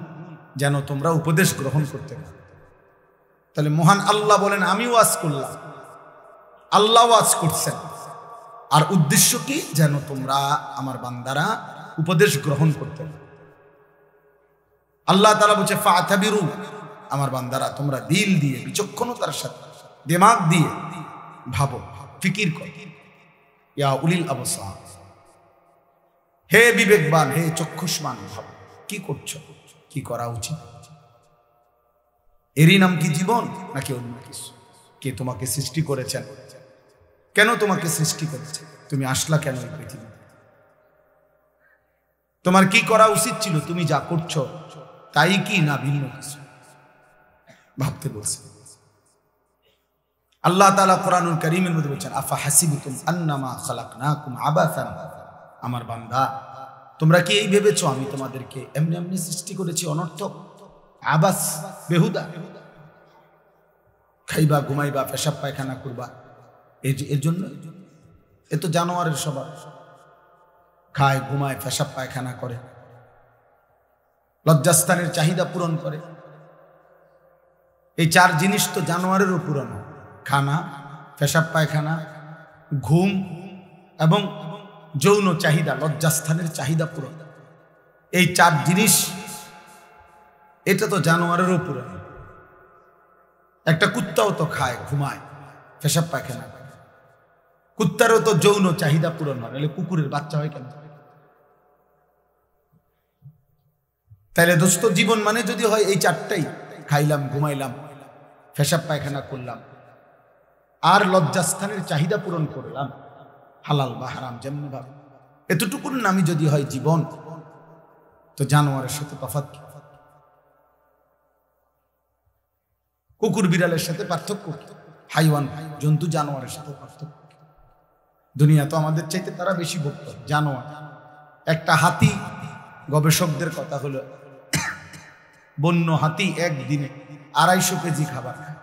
যেন তোমরা উপদেশ গ্রহণ করতে পারো। তাহলে মহান আল্লাহ বলেন আমি ওয়াজ করলাম, আল্লাহ ওয়াজ করছেন, আর উদ্দেশ্য কি? যেন তোমরা আমার বান্দারা উপদেশ গ্রহণ করতে পারো। আল্লাহ তাআলা বলছে ফাতাবিরু, আমার বান্দারা তোমরা দিল দিয়ে বিচক্ষণতার সাথে দিমাগ দিয়ে ভাবো, ফিকির করো। ইয়া উলিল আবসার, হে বিবেকবান, হে চক্ষুষ্মান, ভাবো কি করছো, কি করা উচিত। এরই নাম কি জীবন নাকি অন্য কিছু? কে তোমাকে সৃষ্টি করেছেন? কেন তোমাকে সৃষ্টি করেছে? তুমি আসলা কেন এই পৃথিবীতে? তোমার কি করা উচিত ছিল? তুমি যা করছো তাই কি না ভিন্ন কিছু? ভাবতে বলছে আল্লাহ তাআলা কোরআনুল কারীমের মধ্যে বলেছেন আফা হাসিবতুম আন্নামা খালাকনাকুম আবাসান, আমার বান্দা তোমরা কি এই ভেবেছো আমি তোমাদেরকে এমনি এমনি সৃষ্টি করেছি অনর্থক? আবাস, বেহুদা। খাইবা, ঘুমাইবা, পেশাব পায়খানা করবা, এর জন্য? এ তো জানোয়ারের স্বভাব, খায়, ঘুমায়, পেশাব পায়খানা করে, লজ্জাস্থানের চাহিদা পূরণ করে। এই চার জিনিস তো জানোয়ারেরও পূরণ হয়, খানা, পেশাব পায়খানা, ঘুম এবং যৌন চাহিদা, লজ্জাস্থানের চাহিদা পূরণ। এই চার জিনিস, এটা তো জানোয়ারেরও পূরণ। একটা কুত্তাও তো খায়, ঘুমায়, পেশাব পায়খানা করে, কুত্তারও তো যৌন চাহিদা পূরণ হয়, নাহলে কুকুরের বাচ্চা হয় কেন? তাইলে দোস্ত জীবন মানে যদি হয় এই চারটাই, খাইলাম, ঘুমাইলাম, পেশাব পায়খানা করলাম, আর লজ্জাস্থানের চাহিদা পূরণ করলাম, হালাল বা হারাম যেমন ভাবে, এতটুকুর নামই যদি হয় জীবন, তো জানোয়ারের সাথে তফাৎ কি? কুকুর বিড়ালের সাথে পার্থক্য কি? হাইওয়ান, জন্তু জানোয়ারের সাথে পার্থক্য কি? দুনিয়া তো আমাদের চাইতে তারা বেশি ভোগ করে, জানোয়ার। একটা হাতি, গবেষকদের কথা হলো বন্য হাতি একদিনে 250 কেজি খাবার খায়,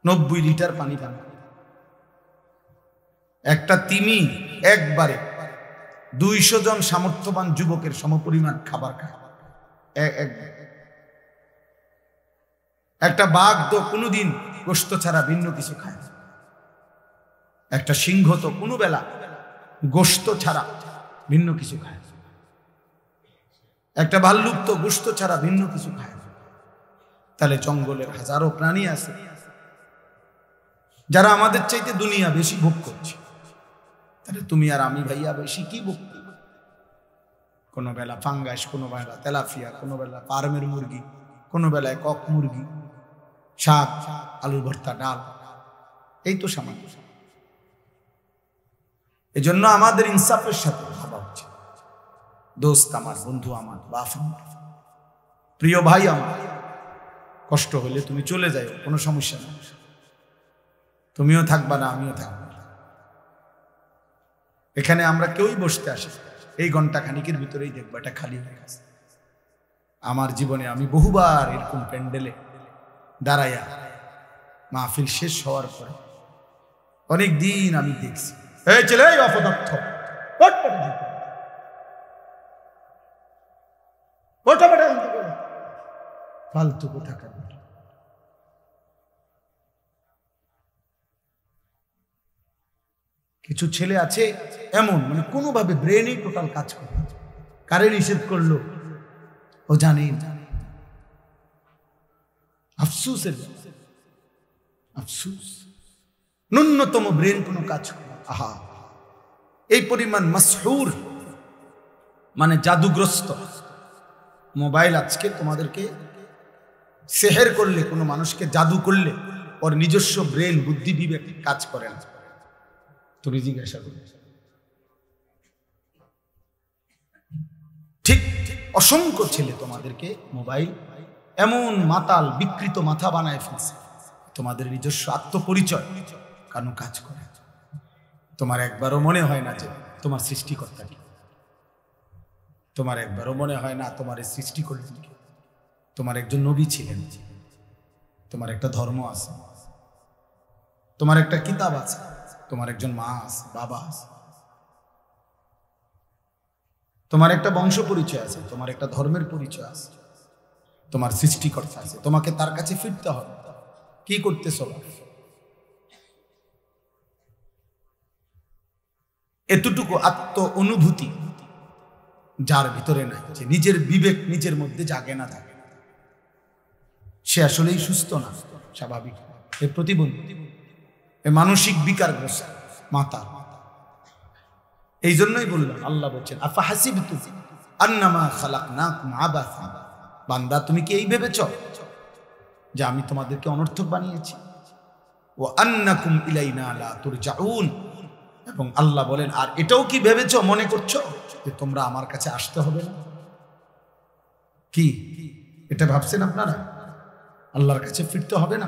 90 লিটার পানি পান করে। একটা তিমি একবারে 200 জন সামর্থ্যবান যুবকের সমপরিমাণ খাবার খায় একবার। একটা বাঘ তো কোনোদিন গোশত ছাড়া ভিন্ন কিছু খায় না। একটা সিংহ তো কোনো বেলা গোশত ছাড়া ভিন্ন কিছু খায় না। একটা ভাল্লুক তো গোশত ছাড়া ভিন্ন কিছু খায় না। তাহলে জঙ্গলের হাজারো প্রাণী আছে যারা আমাদের চাইতে দুনিয়া বেশি ভোগ করছে। তাহলে তুমি আর আমি ভাইয়া বেশি কি ভোগ করি? কোনো বেলা ফাঙ্গাস, কোনো বেলা তেলাফিয়া, কোনো বেলা ফার্মের মুরগি, কোনো বেলায় কক মুরগি, শাক, আলু ভর্তা, ডাল, এই তো সামান্য। এই জন্য আমাদের ইনসাফের সাথে ভাবা উচিত। দোস্ত আমার, বন্ধু আমার, বাপ আমার, প্রিয় ভাই আমার, কষ্ট হলে তুমি চলে যাও, কোনো সমস্যা নেই। তুমিও থাকবা না, আমিও থাকবো না। এখানে আমরা কেউই বসতে আসি, এই ঘন্টা খানিকের ভিতরেই দেখবো এটা খালি হয়ে গেছে। আমার জীবনে আমি বহুবার এরকম প্যান্ডেলে দাঁড়াইয়া মাহফিল শেষ হওয়ার পরে অনেক দিন আমি দেখছি, এই ছেলে অপদার্থ, ফালতু কোথাকার। কিছু ছেলে আছে এমন, মানে কোনোভাবে ব্রেনই টোটাল কাজ করে, কারে নিষেধ করলো ও জানে। আফসুসের আফসুস, ন্যূনতম ব্রেন কোনো কাজ করে। আহা, এই পরিমাণ মাসহুর মানে জাদুগ্রস্ত মোবাইল আজকে তোমাদেরকে সেহের করলে, কোনো মানুষকে জাদু করলে ওর নিজস্ব ব্রেন, বুদ্ধি, বিবেক কাজ করে না। তুমি জিজ্ঞাসা করো। ঠিক অসংখ্য ছেলে তোমাদেরকে মোবাইল এমন মাতাল, বিকৃত মাথা বানায় ফেলছে, তোমাদের নিজস্ব আত্মপরিচয় কারণ কাজ করে। তোমার একবারও মনে হয় না যে তোমার সৃষ্টিকর্তা কি। তোমার একবারও মনে হয় না তোমার সৃষ্টি করলেন কে? তোমার একজন নবী ছিলেন, তোমার একটা ধর্ম আছে, তোমার একটা কিতাব আছে, তোমার একজন মা আছে, বাবা আছে, তোমার একটা বংশ পরিচয় আছে, তোমার একটা ধর্মের পরিচয় আছে, তোমার সৃষ্টিকর্তা আছে। তোমাকে তার কাছে ফিরতে হবে। কি করতেছ? এতটুকু আত্ম অনুভূতি যার ভিতরে নাই, যে নিজের বিবেক নিজের মধ্যে জাগে না, থাকে, সে আসলেই সুস্থ না, স্বাভাবিক, এ প্রতিবন্ধী, এ মানসিক বিকারগ্রস্ত মাতা। এই জন্যই বললাম, আল্লাহ বলছেন আফা হাসিবতু আন্নামা খালাকনাকুম আবাসা, বান্দা তুমি কি এই ভেবেছ যে আমি তোমাদেরকে অনর্থক বানিয়েছি? ওয়া আন্নাকুম ইলাইনা লা তুরজাউন, এবং আল্লাহ বলেন আর এটাও কি ভেবেছ, মনে করছো যে তোমরা আমার কাছে আসতে হবে না? কি এটা ভাবছেন আপনারা? আল্লাহর কাছে ফিরতে হবে না?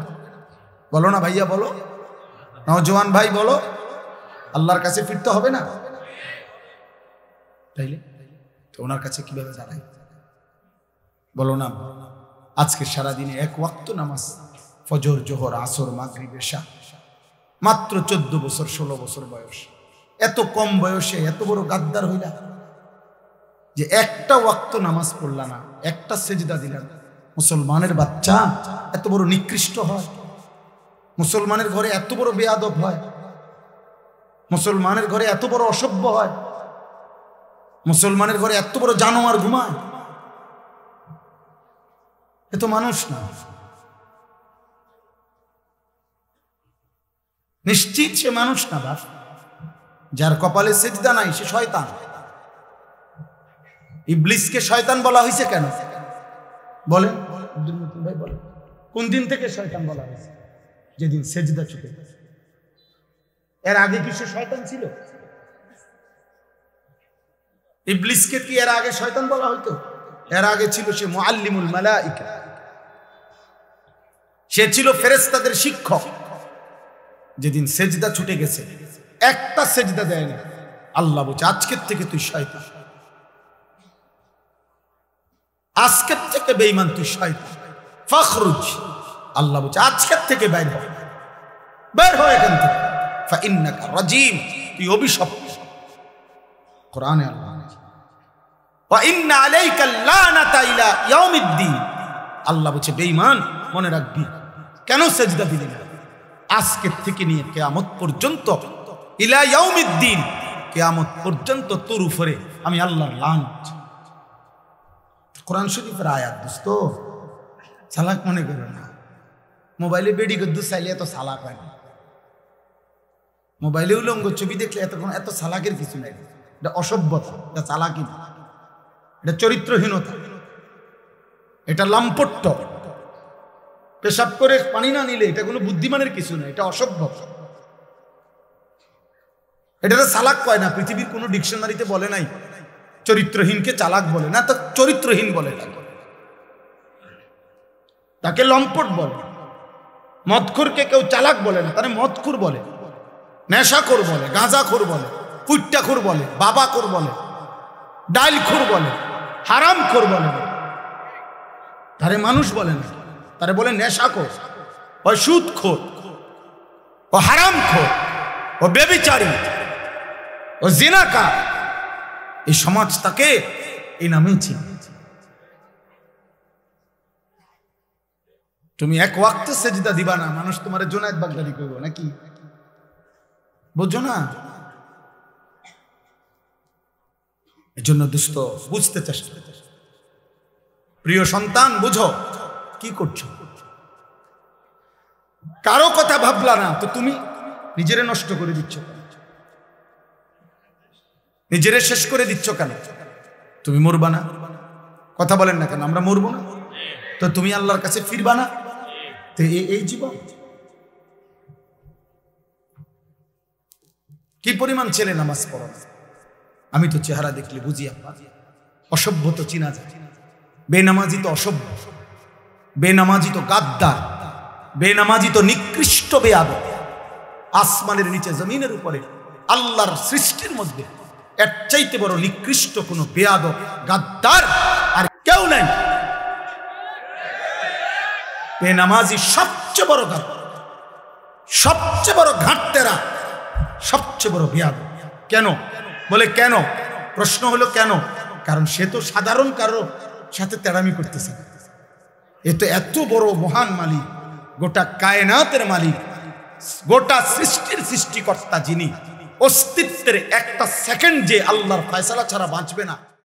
বলো না ভাইয়া, বলো, নওজোয়ান ভাই বলো, আল্লাহর কাছে ফিরতে হবে না? তাইলে তো ওনার কাছে কিভাবে দাঁড়াই? বলো না। আজকে সারাদিনে এক ওয়াক্ত নামাজ, ফজর, জোহর, আসর, মাগরিব, এশা, মাত্র 14 বছর 16 বছর বয়স, এত কম বয়সে এত বড় গাদ্দার হইলা যে একটা ওয়াক্ত নামাজ পড়লা না, একটা সেজদা দিলা না। মুসলমানের বাচ্চা এত বড় নিকৃষ্ট হয়, মুসলমানের ঘরে এত বড় বেয়াদব হয়, মুসলমানের ঘরে এত বড় অসভ্য হয়, মুসলমানের ঘরে এত বড় জানোয়ার ঘুমায়। এ তো মানুষ না, নিশ্চিত সে মানুষ না। বাপ, যার কপালে সেজদা নাই সে শয়তান। ইবলিসকে শয়তান বলা হয়েছে কেন বলেন? আব্দুল মতিন ভাই বলেন, কোন দিন থেকে শয়তান বলা হয়েছে? যেদিন সেজদা ছুটে গেছে। এর আগে কি সে শয়তান ছিল? ইবলিসকে কি এর আগে শয়তান বলা হইতো? এর আগে ছিল সে মুআল্লিমুল মালাইকা, সে ছিল ফেরেশতাদের শিক্ষক। যেদিন সেজদা ছুটে গেছে, একটা সেজদা দেয় না, আল্লাহ বলছে আজকের থেকে তুই শয়তান, আজকের থেকে বেঈমান, তুই শয়তান, ফাখরুজ। আল্লাহ বলছে আজকের থেকে বের হ, বের হয়ে এখান থেকে, ফাইন্নাকা রাজিম, তুই অভিশপ্ত। কোরআনে আল্লাহ ওয়া ইন্না আলাইকা লানাতা ইলা ইয়াউমিদ্দিন, আল্লাহ বলছে বেঈমান মনে রাখবি, কেন সেজদা দিলি না? আজকের থেকে নিয়ে কিয়ামত পর্যন্ত, ইলা ইয়াউমিদ্দিন, কিয়ামত পর্যন্ত তোর উপরে আমি আল্লাহর লানত। কোরআন শরীফের আয়াত। দোস্ত, চালাক মনে করো না। মোবাইলে বেডি গদ্দু চাইলে এত চালাক হয় না, মোবাইলে উলঙ্গ ছবি দেখলে এত চালাকের কিছু নাই। এটা অসভ্যতা, এটা চালাকি না, এটা চরিত্রহীনতা, এটা লাম্পট্য। পেশাব করে পানি না নিলে এটা কোনো বুদ্ধিমানের কিছু না, এটা অসভ্য। এটা চালাক কয় না, পৃথিবীর কোনো ডিকশনারিতে বলে নাই চরিত্রহীনকে চালাক বলে না, তো চরিত্রহীন বলে তাকে লম্পট বলে। মদখোরকে কেউ চালাক বলে না, তারে মদখোর বলে, নেশাখোর বলে, গাঁজাখোর বলে, পুট্টাখোর বলে, বাবাখোর বলে, ডাইলখোর বলে, হারামখোর বলে, তারে মানুষ বলে না, তারে বলে নেশাখোর, ও সুদখোর, ও হারামখোর, ও ব্যভিচারী, ও জিনাকার। এই সমাজ তাকে এই নামেই চিনে। তুমি এক ওয়াক্ত সেজদা দিবা না, মানুষ তোমার জোনায়েদ বাগদাদি কইব নাকি? বুঝছো না? এই জন্য দোস্ত, বুঝতে চেষ্টা, প্রিয় সন্তান, বুঝো কি করছো। কারো কথা ভাবলা না তো তুমি নিজেরে নষ্ট করে দিচ্ছ, নিজেরে শেষ করে দিচ্ছ কেন? তুমি মরবা না? কথা বলেন না কেন? আমরা মরবো না? তো তুমি আল্লাহর কাছে ফিরবা না? তো এই জীবন কি পরিমাণ ছেলে নামাজ পড়ো? আমি তো চেহারা দেখলে বুঝি আপনার অসভ্য তো চিনা যায়। বেনামাজি তো অসভ্য, বেনামাজি তো গাদ্দার, বেনামাজি তো নিকৃষ্ট বেয়াদব। আসমানের নিচে জমিনের উপরে আল্লাহর সৃষ্টির মধ্যে এর চাইতে বড় নিকৃষ্ট কোনো বেয়াদব গাদ্দার আর কেউ নাই। বেনামাজি সবচেয়ে বড় গাদ্দার, সবচেয়ে বড় ঘাটতেরা, সবচেয়ে বড় বেয়াদব। কেন বলে কেন? প্রশ্ন হলো কেন? কারণ সে তো সাধারণ কারো সাথে তেড়ামি করতেছে। এ তো এত বড় মহান মালিক, গোটা কায়নাতের মালিক, গোটা সৃষ্টির সৃষ্টিকর্তা, যিনি অস্তিত্বের একটা সেকেন্ড যে আল্লাহর ফয়সালা ছাড়া বাঁচবে না,